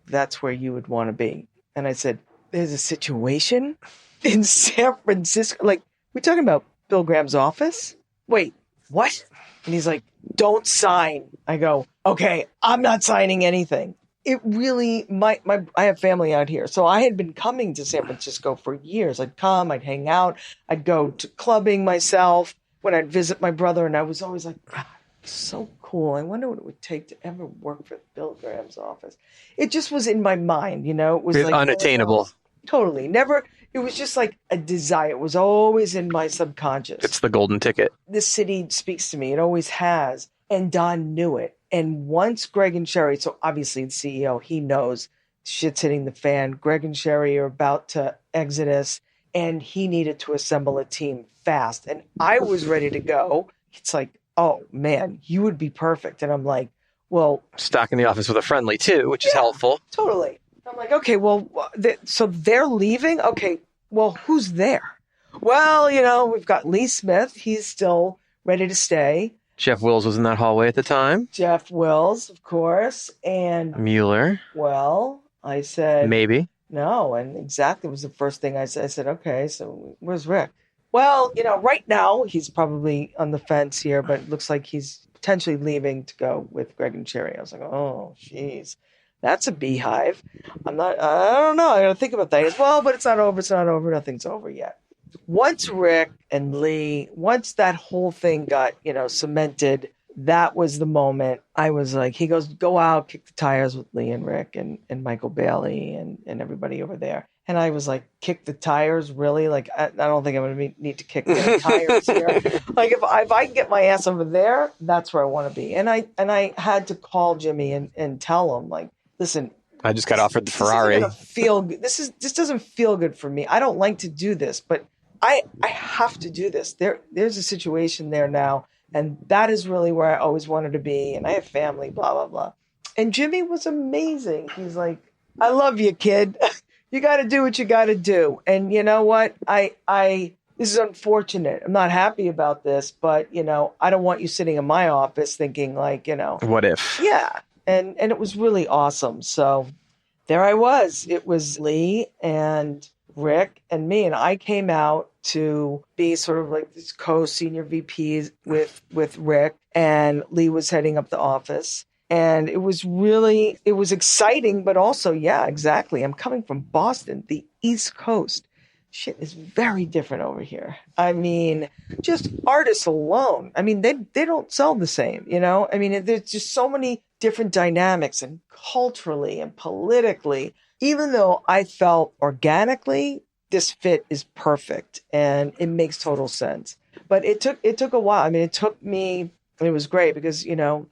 that's where you would want to be. And I said, there's a situation in San Francisco? Like, we talking about Bill Graham's office? Wait, what? And he's like, don't sign. I go, okay, I'm not signing anything. it really, I have family out here. So I had been coming to San Francisco for years. I'd come, I'd hang out, I'd go to clubbing myself when I'd visit my brother. And I was always like, God, so cool. I wonder what it would take to ever work for Bill Graham's office. It just was in my mind, you know, it was like unattainable. Totally. Never. It was just like a desire. It was always in my subconscious. It's the golden ticket. This city speaks to me. It always has. And Don knew it. And once Greg and Sherry, so obviously the CEO, he knows shit's hitting the fan. Greg and Sherry are about to exit us, and he needed to assemble a team fast. And I was ready to go. It's like, oh man, you would be perfect. And I'm like, well, stock in the office with a friendly too, which is helpful. Totally. I'm like, okay, well, so they're leaving. Okay, well, who's there? Well, you know, we've got Lee Smith. He's still ready to stay. Jeff Wills was in that hallway at the time. Jeff Wills, of course. And Mueller. Well, I said, maybe. No. And exactly was the first thing I said. I said, okay, so where's Rick? Well, you know, right now he's probably on the fence here, but it looks like he's potentially leaving to go with Greg and Sherry. I was like, oh, geez, that's a beehive. I don't know. I got to think about that. He goes, well, but it's not over. It's not over. Nothing's over yet. Once Rick and Lee, once that whole thing got, you know, cemented, that was the moment I was like, he goes, go out, kick the tires with Lee and Rick and Michael Bailey and everybody over there. And I was like, kick the tires? Really? Like, I don't think I'm going to need to kick the tires here. Like, if I can get my ass over there, that's where I want to be. And I had to call Jimmy and tell him, like, listen, I just got offered the Ferrari. This doesn't feel good for me. I don't like to do this, but I have to do this. There's a situation there now, and that is really where I always wanted to be. And I have family, blah, blah, blah. And Jimmy was amazing. He's like, I love you, kid. You got to do what you got to do. And you know what? This is unfortunate. I'm not happy about this, but you know, I don't want you sitting in my office thinking like, you know, what if? Yeah. And it was really awesome. So there I was. It was Lee and Rick and me, and I came out to be sort of like this co-senior VPs with Rick, and Lee was heading up the office. And it was exciting, but also, yeah, exactly. I'm coming from Boston, the East Coast. Shit is very different over here. I mean, just artists alone. I mean, they don't sell the same, you know? I mean, there's just so many different dynamics, and culturally and politically, even though I felt organically this fit is perfect and it makes total sense. But it took a while. I mean, it took me, and it was great because, you know,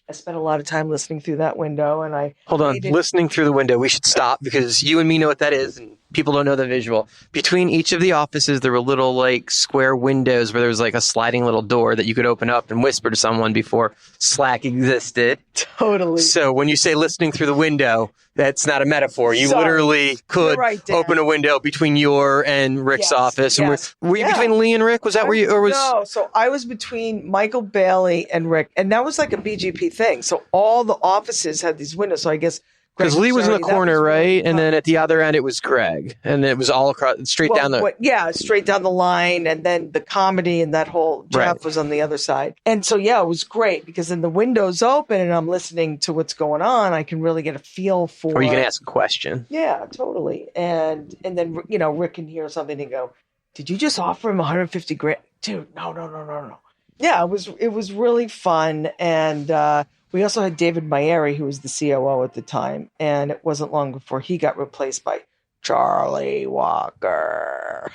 I spent a lot of time listening through that window, and listening through the window. We should stop because you and me know what that is, and people don't know the visual. Between each of the offices, there were little like square windows where there was like a sliding little door that you could open up and whisper to someone before Slack existed. Totally. So when you say listening through the window, that's not a metaphor. You literally could open a window between your and Rick's office. Yes. And were you between Lee and Rick? Was that where you, or was? No, so I was between Michael Bailey and Rick, and that was like a BGP thing. So all the offices had these windows. So I guess because Lee was in the corner, right? And then at the other end, it was Greg. And it was all across, straight down the line. And then the comedy and that whole Jeff was on the other side. And so, yeah, it was great because then the window's open and I'm listening to what's going on. I can really get a feel for. Or you can ask a question. Yeah, totally. And then, you know, Rick can hear something and go, did you just offer him 150 grand? Dude, no. Yeah, it was really fun. And, we also had David Mayeri, who was the COO at the time, and it wasn't long before he got replaced by Charlie Walker.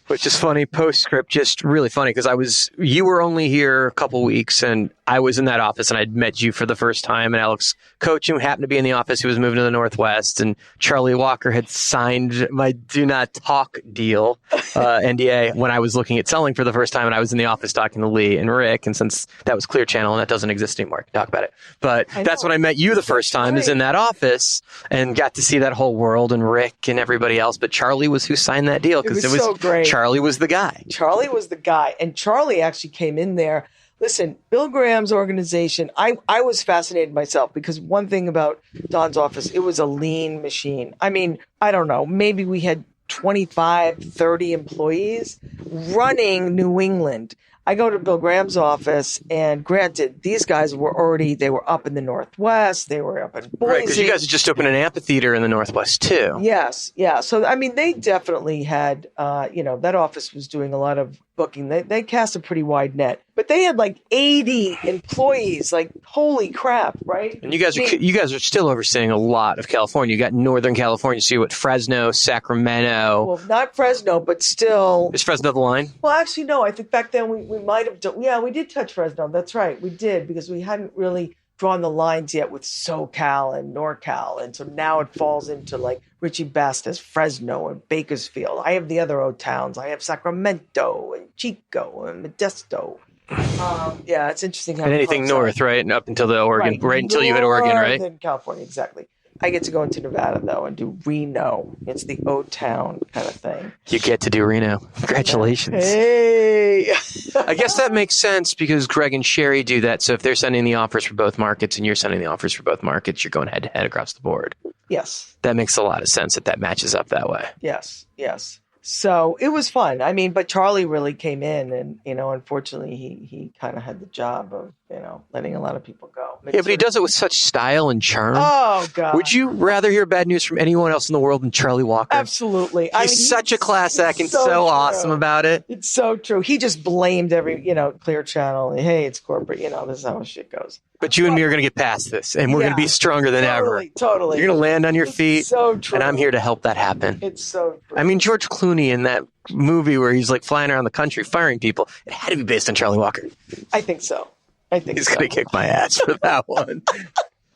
Which is funny, postscript, just really funny, because you were only here a couple weeks, and I was in that office, and I'd met you for the first time, and Alex Coachum happened to be in the office. He was moving to the Northwest, and Charlie Walker had signed my do not talk deal, NDA, when I was looking at selling for the first time, and I was in the office talking to Lee and Rick, and since that was Clear Channel, and that doesn't exist anymore, I can talk about it. But that's when I met you the first time, is in that office, and got to see that whole world, and Rick and everybody else, but Charlie was who signed that deal, because it was so great. Charlie was the guy. Charlie was the guy. And Charlie actually came in there. Listen, Bill Graham's organization, I was fascinated myself because one thing about Don's office, it was a lean machine. I mean, I don't know, maybe we had 25, 30 employees running New England. I go to Bill Graham's office, and granted, these guys they were up in the Northwest. They were up in Boise. Right, because you guys had just opened an amphitheater in the Northwest, too. Yes, yeah. So, I mean, they definitely had, that office was doing a lot of booking. They cast a pretty wide net. But they had like 80 employees, like, holy crap, right? And you guys are still overseeing a lot of California. You got Northern California, so you got Fresno, Sacramento. Well, not Fresno, but still. Is Fresno the line? Well, actually, no. I think back then we might have done. Yeah, we did touch Fresno. That's right. We did, because we hadn't really drawn the lines yet with SoCal and NorCal. And so now it falls into like Richie Best as Fresno and Bakersfield. I have the other old towns. I have Sacramento and Chico and Modesto. Yeah, it's interesting. And anything north, right? And up until the Oregon, right until you hit Oregon, right? In California, exactly. I get to go into Nevada, though, and do Reno. It's the O-Town kind of thing. You get to do Reno. Congratulations. Hey! I guess that makes sense because Greg and Sherry do that. So if they're sending the offers for both markets and you're sending the offers for both markets, you're going head-to-head across the board. Yes. That makes a lot of sense that matches up that way. Yes. So it was fun. I mean, but Charlie really came in and, unfortunately he kind of had the job of, letting a lot of people go. Yeah, but he does it with such style and charm. Oh, God. Would you rather hear bad news from anyone else in the world than Charlie Walker? Absolutely. He's such a class act and so awesome about it. It's so true. He just blamed every, Clear Channel. Hey, it's corporate. This is how shit goes. But you and me are going to get past this, and we're going to be stronger than ever. Totally. You're going to land on your feet, so true. and I'm here to help that happen. It's so true. I mean, George Clooney in that movie where he's like flying around the country firing people, it had to be based on Charlie Walker. I think so. He's going to kick my ass for that one.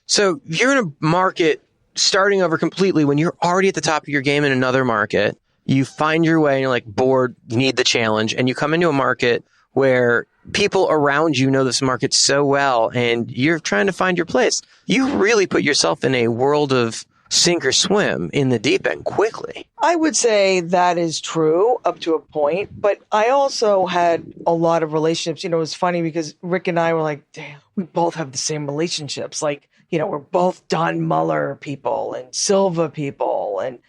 So you're in a market starting over completely when you're already at the top of your game in another market. You find your way and you're like bored, need the challenge, and you come into a market where people around you know this market so well and you're trying to find your place. You really put yourself in a world of sink or swim in the deep end quickly. I would say that is true up to a point, but I also had a lot of relationships. It was funny because Rick and I were like, damn, we both have the same relationships. Like, we're both Don Muller people and Silva people. And,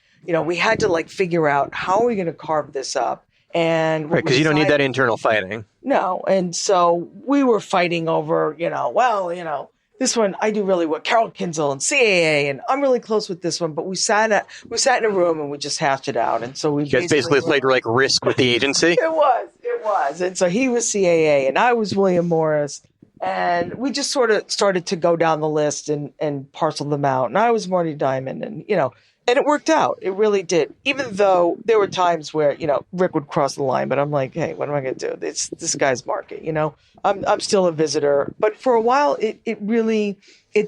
we had to like figure out how are we going to carve this up. And right, because you don't need that internal fighting. No. And so we were fighting over, this one I do really well, Carol Kinzel and CAA, and I'm really close with this one. But we sat in a room and we just hashed it out. And so we you guys basically played like Risk with the agency. It was. And so he was CAA and I was William Morris, and we just sort of started to go down the list and parcel them out. And I was Marty Diamond, and and it worked out. It really did. Even though there were times where, Rick would cross the line, but I'm like, hey, what am I going to do? It's this guy's market, I'm still a visitor. But for a while, it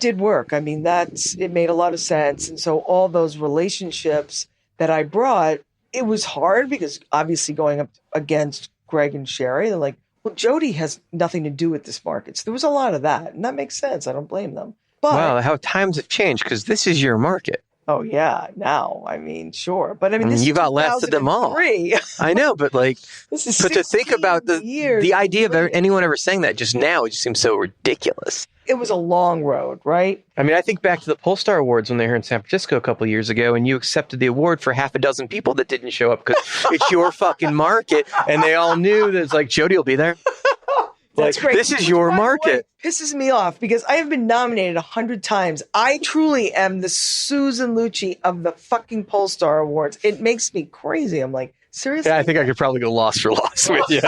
did work. I mean, it made a lot of sense. And so all those relationships that I brought, it was hard because obviously going up against Greg and Sherry, they're like, well, Jodi has nothing to do with this market. So there was a lot of that. And that makes sense. I don't blame them. But, wow, how times have changed because this is your market. Oh, yeah. Now, I mean, sure. But I mean, this you've outlasted them all. I know, but like, this is but to think about the idea of anyone ever saying that just now, it just seems so ridiculous. It was a long road, right? I mean, I think back to the Polestar Awards when they were in San Francisco a couple of years ago, and you accepted the award for half a dozen people that didn't show up because it's your fucking market, and they all knew that it's like, Jodi will be there. That's great. This is your market. Pisses me off because I have been nominated 100 times. I truly am the Susan Lucci of the fucking Polestar Awards. It makes me crazy. I'm like, seriously? Yeah, I think I could probably go loss for loss with you.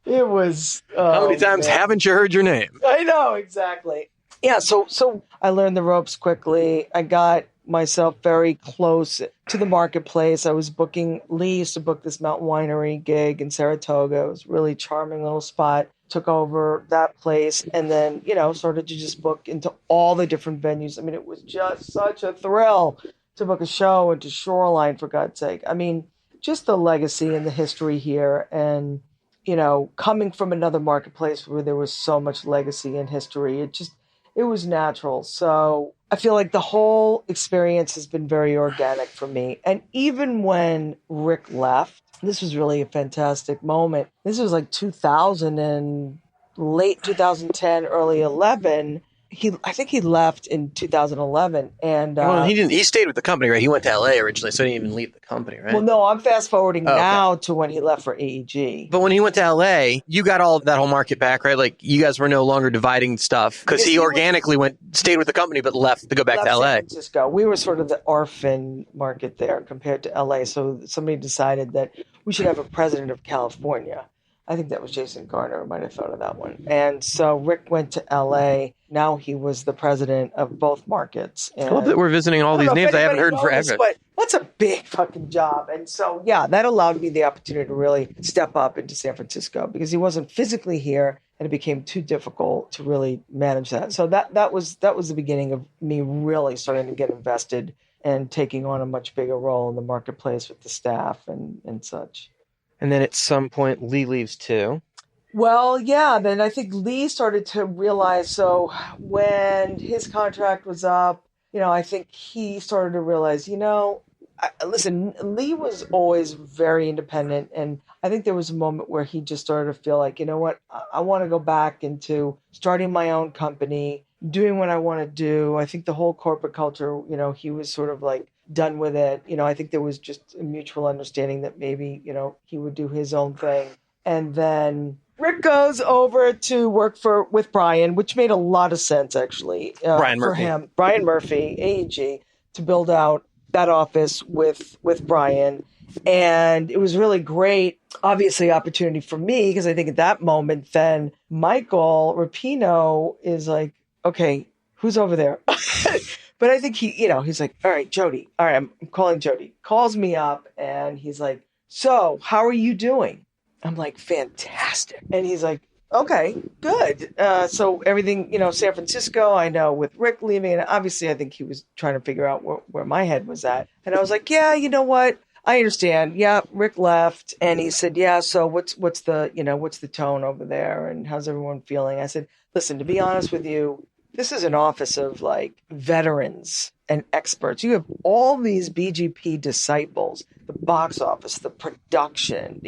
It was. How many times haven't you heard your name? I know, exactly. Yeah, so I learned the ropes quickly. I got myself very close to the marketplace. I was Lee used to book this Mountain Winery gig in Saratoga. It was a really charming little spot. Took over that place and then, started to just book into all the different venues. I mean, it was just such a thrill to book a show into Shoreline, for God's sake. I mean, just the legacy and the history here and, coming from another marketplace where there was so much legacy and history, it was natural. So I feel like the whole experience has been very organic for me. And even when Rick left, this was really a fantastic moment. This was like 2000 and late 2010, early 11. I think he left in 2011. And well, he stayed with the company, right? He went to LA originally, so he didn't even leave the company, right? Well, no, I'm fast forwarding okay. now to when he left for AEG. But when he went to LA, you got all of that whole market back, right? Like you guys were no longer dividing stuff because he organically stayed with the company, but left to go back to LA. San Francisco. We were sort of the orphan market there compared to LA. So somebody decided that we should have a president of California. I think that was Jason Garner, might have thought of that one. And so Rick went to LA. Now he was the president of both markets. And I love that we're visiting all these names I haven't heard in forever. But that's a big fucking job. And so, yeah, that allowed me the opportunity to really step up into San Francisco because he wasn't physically here and it became too difficult to really manage that. So that was the beginning of me really starting to get invested and taking on a much bigger role in the marketplace with the staff and such. And then at some point, Lee leaves too. Well, yeah, then I think Lee started to realize, so when his contract was up, I think he started to realize, listen, Lee was always very independent. And I think there was a moment where he just started to feel like, you know what, I want to go back into starting my own company, doing what I want to do. I think the whole corporate culture, he was sort of like, done with it. I think there was just a mutual understanding that maybe, he would do his own thing. And then Rick goes over to work with Brian, which made a lot of sense, actually, Brian for Murphy. him. Brian Murphy, AEG, to build out that office with Brian. And it was really great, obviously, opportunity for me, because I think at that moment, then Michael Rapino is like, okay, who's over there? But I think he's like, all right, Jodi. All right, I'm calling Jodi. Calls me up and he's like, so how are you doing? I'm like, fantastic. And he's like, okay, good. So everything, San Francisco, I know with Rick leaving. And obviously I think he was trying to figure out where my head was at. And I was like, yeah, you know what? I understand. Yeah, Rick left. And he said, yeah, so what's the tone over there? And how's everyone feeling? I said, listen, to be honest with you, this is an office of like veterans and experts. You have all these BGP disciples, the box office, the production,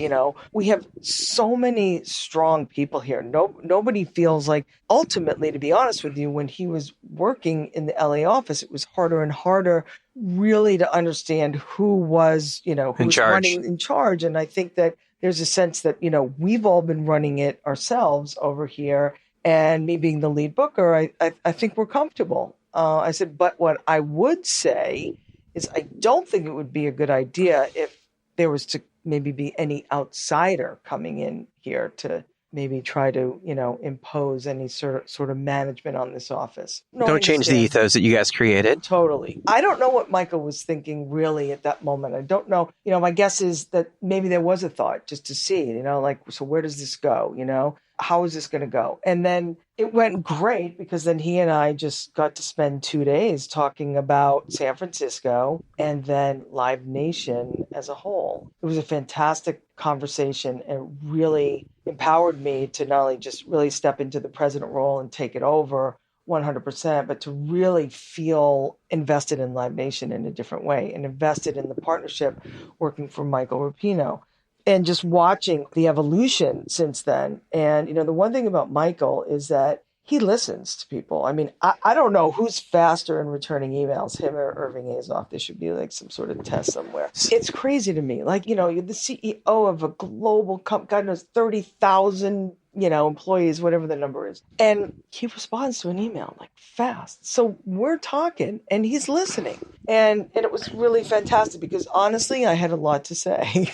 we have so many strong people here. Nobody feels like, ultimately, to be honest with you, when he was working in the LA office, it was harder and harder really to understand who was, running in charge. And I think that there's a sense that, we've all been running it ourselves over here. And me being the lead booker, I think we're comfortable. I said, but what I would say is I don't think it would be a good idea if there was to maybe be any outsider coming in here to maybe try to, impose any sort of management on this office. No, don't change the ethos that you guys created. Totally. I don't know what Michael was thinking really at that moment. I don't know. My guess is that maybe there was a thought just to see, so where does this go? How is this going to go? And then it went great because then he and I just got to spend 2 days talking about San Francisco and then Live Nation as a whole. It was a fantastic conversation and really empowered me to not only just really step into the president role and take it over 100%, but to really feel invested in Live Nation in a different way and invested in the partnership working for Michael Rapino. And just watching the evolution since then. And, the one thing about Michael is that he listens to people. I mean, I don't know who's faster in returning emails, him or Irving Azoff. There should be like some sort of test somewhere. It's crazy to me. Like, you're the CEO of a global company, God knows, 30,000, employees, whatever the number is. And he responds to an email like fast. So we're talking and he's listening. And it was really fantastic because honestly, I had a lot to say.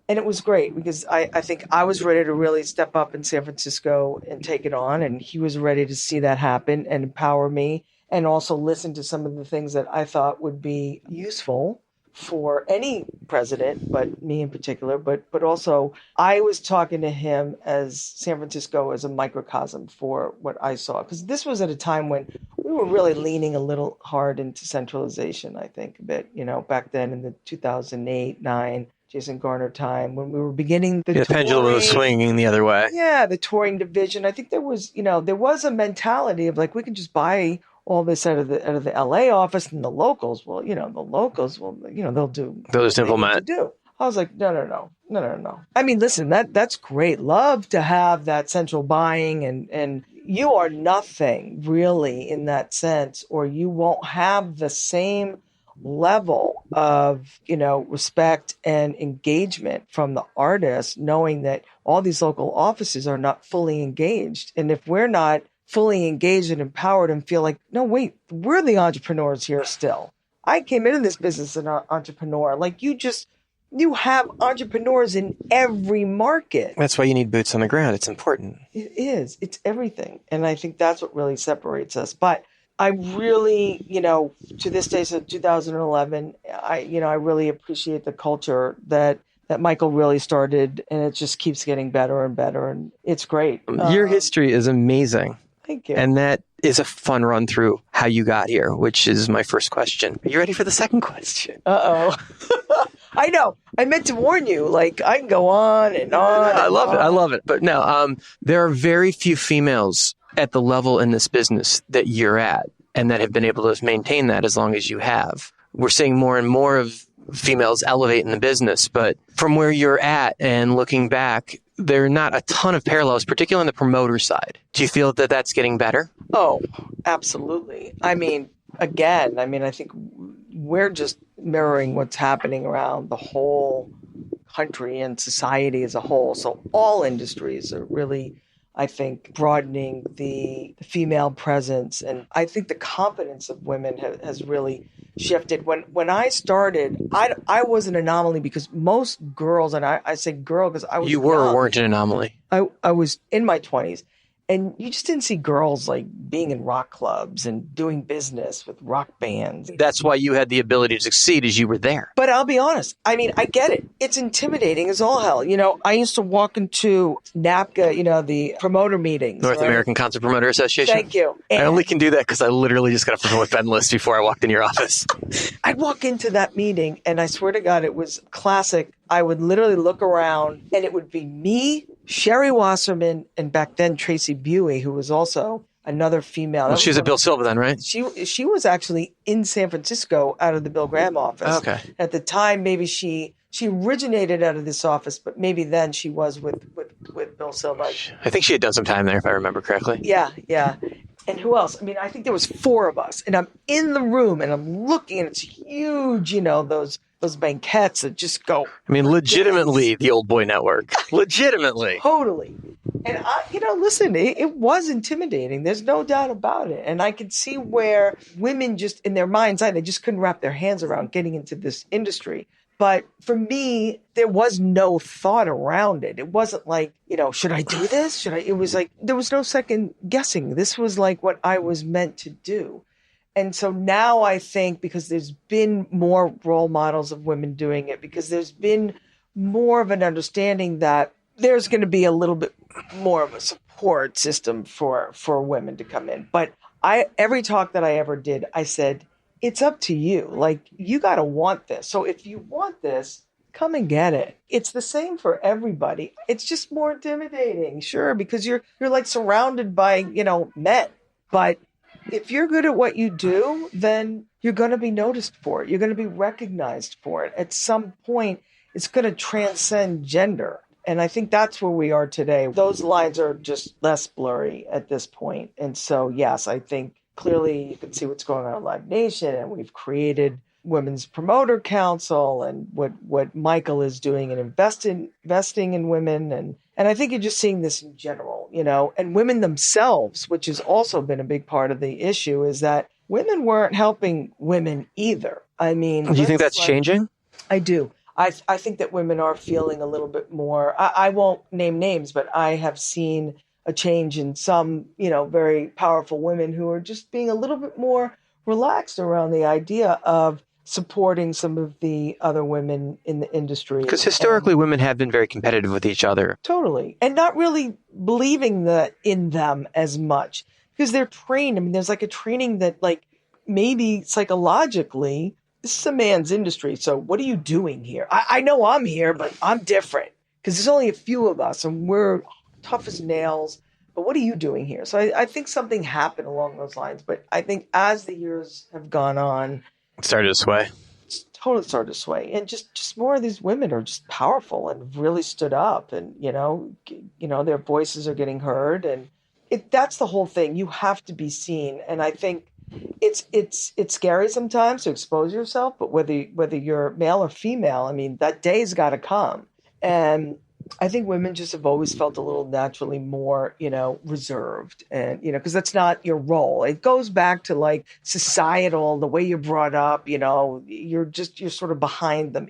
And it was great because I think I was ready to really step up in San Francisco and take it on. And he was ready to see that happen and empower me and also listen to some of the things that I thought would be useful for any president, but me in particular. But also I was talking to him as San Francisco as a microcosm for what I saw. Because this was at a time when we were really leaning a little hard into centralization, I think, a bit, back then in the 2008, 9. Jason Garner time when we were beginning the pendulum was swinging the other way. Yeah, the touring division. I think there was a mentality of like we can just buy all this out of the LA office and the locals. Well, they'll do. They'll just implement. I was like, no. I mean, listen, that's great. Love to have that central buying and you are nothing really in that sense, or you won't have the same level of, respect and engagement from the artists, knowing that all these local offices are not fully engaged. And if we're not fully engaged and empowered and feel like, no, wait, we're the entrepreneurs here still. I came into this business as an entrepreneur. Like you have entrepreneurs in every market. That's why you need boots on the ground. It's important. It is. It's everything. And I think that's what really separates us. But I really, to this day, so 2011, I really appreciate the culture that Michael really started, and it just keeps getting better and better, and it's great. Your history is amazing. Thank you. And that is a fun run through how you got here, which is my first question. Are you ready for the second question? Uh-oh. I know. I meant to warn you. Like, I can go on and on. I love it. But no, there are very few females at the level in this business that you're at and that have been able to maintain that as long as you have. We're seeing more and more of females elevate in the business, but from where you're at and looking back, there are not a ton of parallels, particularly on the promoter side. Do you feel that that's getting better? Oh, absolutely. I mean, I think we're just mirroring what's happening around the whole country and society as a whole. So all industries are really, I think, broadening the female presence. And I think the confidence of women has really shifted. When I started, I was an anomaly because most girls, and I say girl because I was You were or weren't an anomaly. I was in my 20s. And you just didn't see girls like being in rock clubs and doing business with rock bands. That's why you had the ability to succeed, as you were there. But I'll be honest. I mean, I get it. It's intimidating as all hell. I used to walk into NAPCA, the promoter meetings. North American Concert Promoter Association. Thank you. I only can do that because I literally just got off the phone with Ben List before I walked in your office. I'd walk into that meeting and I swear to God, it was classic. I would literally look around and it would be me, Sherry Wasserman, and back then Tracy Buey, who was also another female. Well, she was at Bill Silva then, right? She was actually in San Francisco out of the Bill Graham office. Okay. At the time, maybe she originated out of this office, but maybe then she was with Bill Silva. I think she had done some time there, if I remember correctly. Yeah. And who else? I mean, I think there was 4 of us, and I'm in the room and I'm looking, and it's huge, those banquettes that just go. I mean, legitimately, the Old Boy Network. Legitimately. Totally. And listen, it was intimidating. There's no doubt about it. And I could see where women just in their mind's eye, they just couldn't wrap their hands around getting into this industry. But for me, there was no thought around it. It wasn't like, should I do this? It was like, there was no second guessing. This was like what I was meant to do. And so now I think because there's been more role models of women doing it, because there's been more of an understanding that there's going to be a little bit more of a support system for women to come in. But every talk that I ever did, I said, it's up to you. Like, you got to want this. So if you want this, come and get it. It's the same for everybody. It's just more intimidating, sure, because you're like surrounded by, men. But if you're good at what you do, then you're going to be noticed for it. You're going to be recognized for it. At some point, it's going to transcend gender. And I think that's where we are today. Those lines are just less blurry at this point. And so, yes, I think clearly you can see what's going on at Live Nation, and we've created Women's Promoter Council and what Michael is doing and investing in women. And I think you're just seeing this in general, and women themselves, which has also been a big part of the issue, is that women weren't helping women either. I mean, do you think that's changing? I do. I think that women are feeling a little bit more, I won't name names, but I have seen a change in some, very powerful women who are just being a little bit more relaxed around the idea of supporting some of the other women in the industry. Because historically, women have been very competitive with each other. Totally. And not really believing in them as much because they're trained. I mean, there's like a training that like maybe psychologically, this is a man's industry. So what are you doing here? I know I'm here, but I'm different because there's only a few of us and we're tough as nails. But what are you doing here? So I think something happened along those lines. But I think as the years have gone on, it started to sway. It's totally started to sway. And just more of these women are just powerful and really stood up, and, their voices are getting heard. And that's the whole thing. You have to be seen. And I think it's scary sometimes to expose yourself, but whether you're male or female, I mean, that day's got to come. And I think women just have always felt a little naturally more, reserved, and, because that's not your role. It goes back to like societal, the way you're brought up, you're sort of behind them,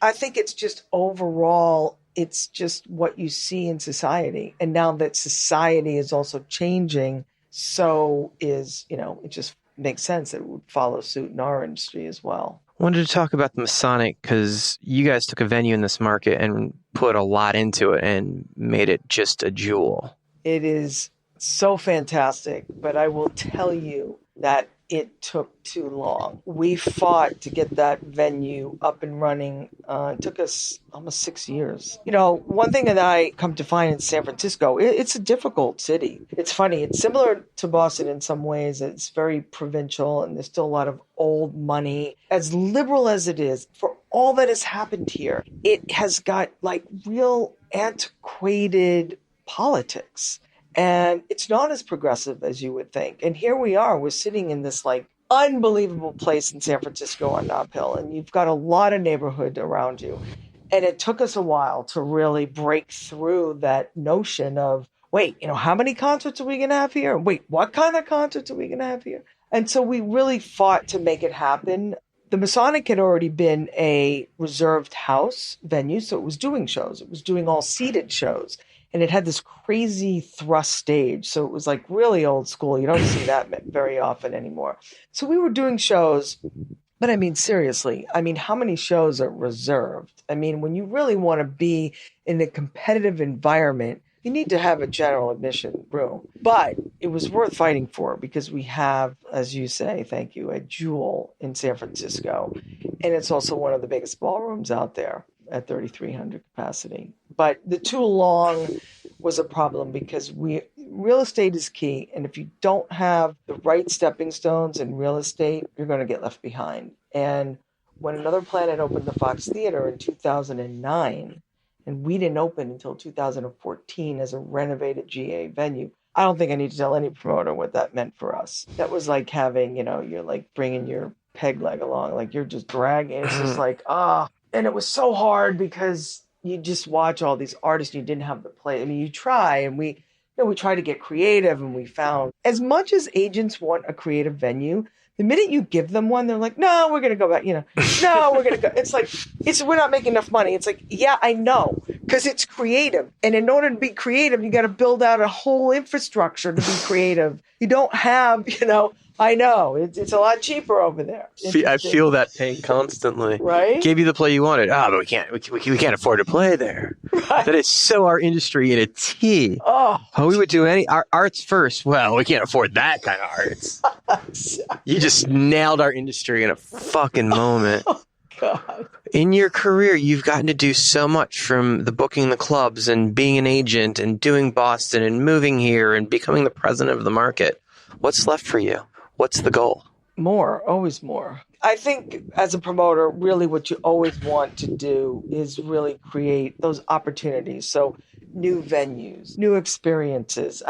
I think it's just overall, it's just what you see in society. And now that society is also changing, so is, it just makes sense that it would follow suit in our industry as well. I wanted to talk about the Masonic because you guys took a venue in this market and put a lot into it and made it just a jewel. It is so fantastic, but I will tell you that it took too long. We fought to get that venue up and running. It took us almost 6 years. One thing that I come to find in San Francisco, it's a difficult city. It's funny. It's similar to Boston in some ways. It's very provincial, and there's still a lot of old money. As liberal as it is, for all that has happened here, it has got like real antiquated politics. And it's not as progressive as you would think. And here we are, we're sitting in this like unbelievable place in San Francisco on Nob Hill, and you've got a lot of neighborhood around you. And it took us a while to really break through that notion of, wait, how many concerts are we going to have here? Wait, what kind of concerts are we going to have here? And so we really fought to make it happen. The Masonic had already been a reserved house venue, so it was doing shows. It was doing all seated shows. And it had this crazy thrust stage. So it was like really old school. You don't see that very often anymore. So we were doing shows, but I mean, seriously, how many shows are reserved? When you really want to be in a competitive environment, you need to have a general admission room. But it was worth fighting for because we have, as you say, thank you, a jewel in San Francisco. And it's also one of the biggest ballrooms out there at 3,300 capacity. But the too long was a problem because real estate is key. And if you don't have the right stepping stones in real estate, you're going to get left behind. And when Another Planet opened the Fox Theater in 2009, and we didn't open until 2014 as a renovated GA venue, I don't think I need to tell any promoter what that meant for us. That was like having, you're like bringing your peg leg along, like you're just dragging. It's just like, And it was so hard because you just watch all these artists and you didn't have the play. you try, and we try to get creative, and we found as much as agents want a creative venue, the minute you give them one, they're like, no, we're going to go back, no, we're going to go. It's like, we're not making enough money. It's like, yeah, I know, because it's creative. And in order to be creative, you got to build out a whole infrastructure to be creative. You don't have, I know it's a lot cheaper over there. I feel that pain constantly. Right? Gave you the play you wanted. But we can't afford to play there. Right. That is so our industry in a T. We would do our arts first. Well, we can't afford that kind of arts. You just nailed our industry in a fucking moment. God. In your career, you've gotten to do so much, from the booking the clubs and being an agent and doing Boston and moving here and becoming the president of the market. What's left for you? What's the goal? More, always more. I think as a promoter, really what you always want to do is really create those opportunities. So new venues, new experiences.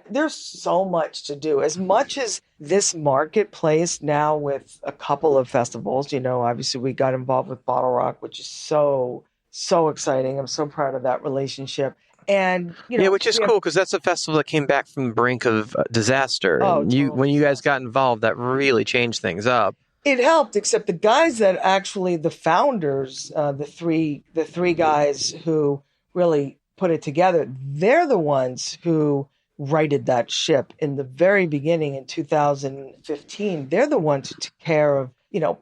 There's so much to do. As much as this marketplace now with a couple of festivals, obviously we got involved with Bottle Rock, which is so, so exciting. I'm so proud of that relationship. And which is cool because that's a festival that came back from the brink of disaster. And when you guys got involved, that really changed things up. It helped, except the guys that actually the founders, the three guys who really put it together, they're the ones who righted that ship in the very beginning in 2015. They're the ones who took care of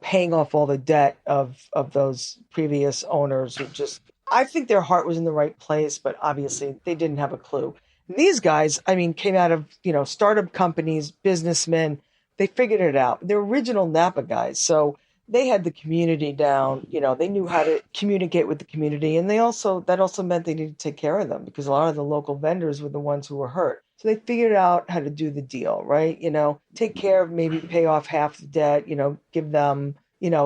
paying off all the debt of those previous owners who just. I think their heart was in the right place, but obviously they didn't have a clue. And these guys, came out of, startup companies, businessmen. They figured it out. They're original Napa guys. So they had the community down. They knew how to communicate with the community. And that also meant they needed to take care of them because a lot of the local vendors were the ones who were hurt. So they figured out how to do the deal, right? Take care of, maybe pay off half the debt, give them,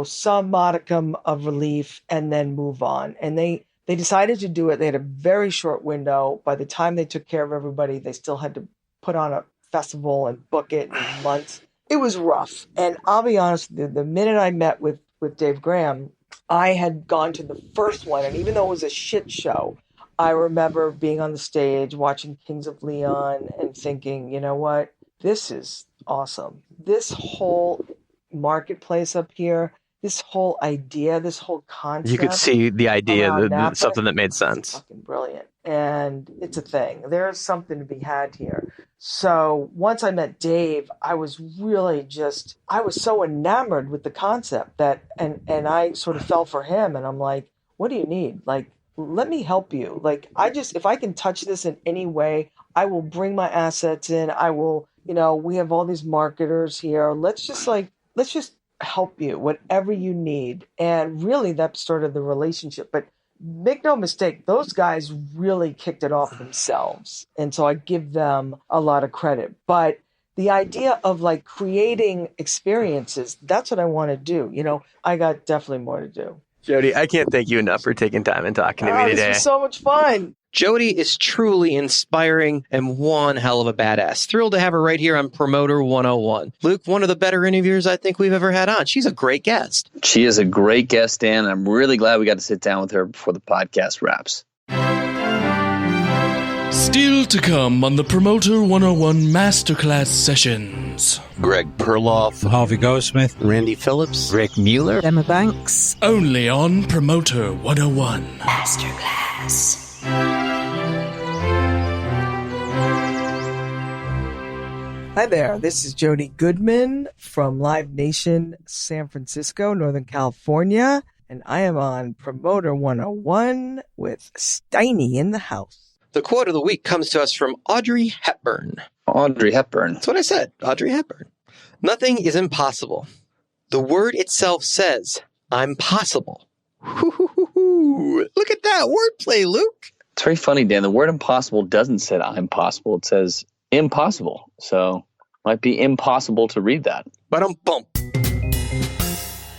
some modicum of relief and then move on. And they decided to do it. They had a very short window. By the time they took care of everybody, they still had to put on a festival and book it in months. It was rough. And I'll be honest, the minute I met with Dave Graham, I had gone to the first one. And even though it was a shit show, I remember being on the stage, watching Kings of Leon and thinking, you know what? This is awesome. This whole marketplace up here, this whole idea, this whole concept. You could see the idea, Napa, something that made sense. Fucking brilliant. And it's a thing. There's something to be had here. So once I met Dave, I was really I was so enamored with the concept that, and I sort of fell for him. And I'm like, what do you need? Like, let me help you. Like, if I can touch this in any way, I will bring my assets in. I will, we have all these marketers here. Let's just help you, whatever you need. And really that started the relationship. But make no mistake, those guys really kicked it off themselves. And so I give them a lot of credit. But the idea of creating experiences, that's what I want to do. I got definitely more to do. Jodi, I can't thank you enough for taking time and talking to me today. This was so much fun. Jodi is truly inspiring and one hell of a badass. Thrilled to have her right here on Promoter 101. Luke, one of the better interviewers I think we've ever had on. She's a great guest. She is a great guest, Dan. I'm really glad we got to sit down with her before the podcast wraps. Still to come on the Promoter 101 Masterclass sessions. Greg Perloff, Harvey Goldsmith, Randy Phillips, Rick Mueller, Emma Banks. Only on Promoter 101 Masterclass. Hi there, this is Jodi Goodman from Live Nation San Francisco, Northern California, and I am on Promoter 101 with Steiny in the house. The quote of the week comes to us from Audrey Hepburn. Audrey Hepburn. That's what I said, Audrey Hepburn. Nothing is impossible. The word itself says, I'm possible. Look at that wordplay, Luke. It's very funny, Dan. The word impossible doesn't say I'm possible. It says impossible. So might be impossible to read that. Ba-dum-bump.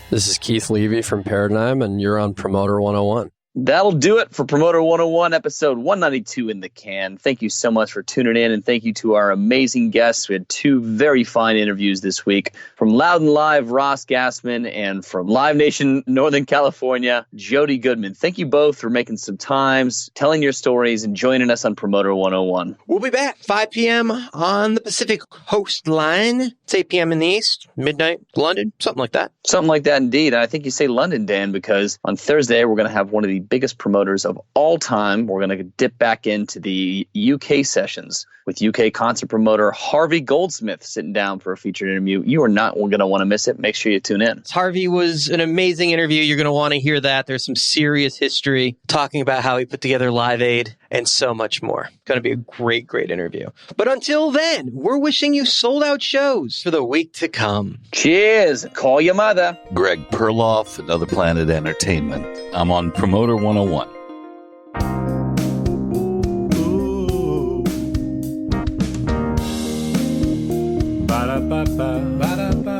This is Keith Levy from Paradigm, and you're on Promoter 101. That'll do it for Promoter 101, episode 192 in the can. Thank you so much for tuning in, and thank you to our amazing guests. We had two very fine interviews this week. From Loud and Live, Ross Gassman, and from Live Nation, Northern California, Jodi Goodman. Thank you both for making some times, telling your stories, and joining us on Promoter 101. We'll be back 5 p.m. on the Pacific Coastline. It's 8 p.m. in the East, midnight, London, something like that. Something like that indeed. And I think you say London, Dan, because on Thursday, we're going to have one of the biggest promoters of all time. We're going to dip back into the UK sessions with UK concert promoter Harvey Goldsmith sitting down for a featured interview. You are not going to want to miss it. Make sure you tune in. Harvey was an amazing interview. You're going to want to hear that. There's some serious history talking about how he put together Live Aid and so much more. Going to be a great, great interview. But until then, we're wishing you sold out shows for the week to come. Cheers. Call your mother. Greg Perloff, Another Planet Entertainment. I'm on Promoter 101. Ba-da-ba-ba, ba-da-ba.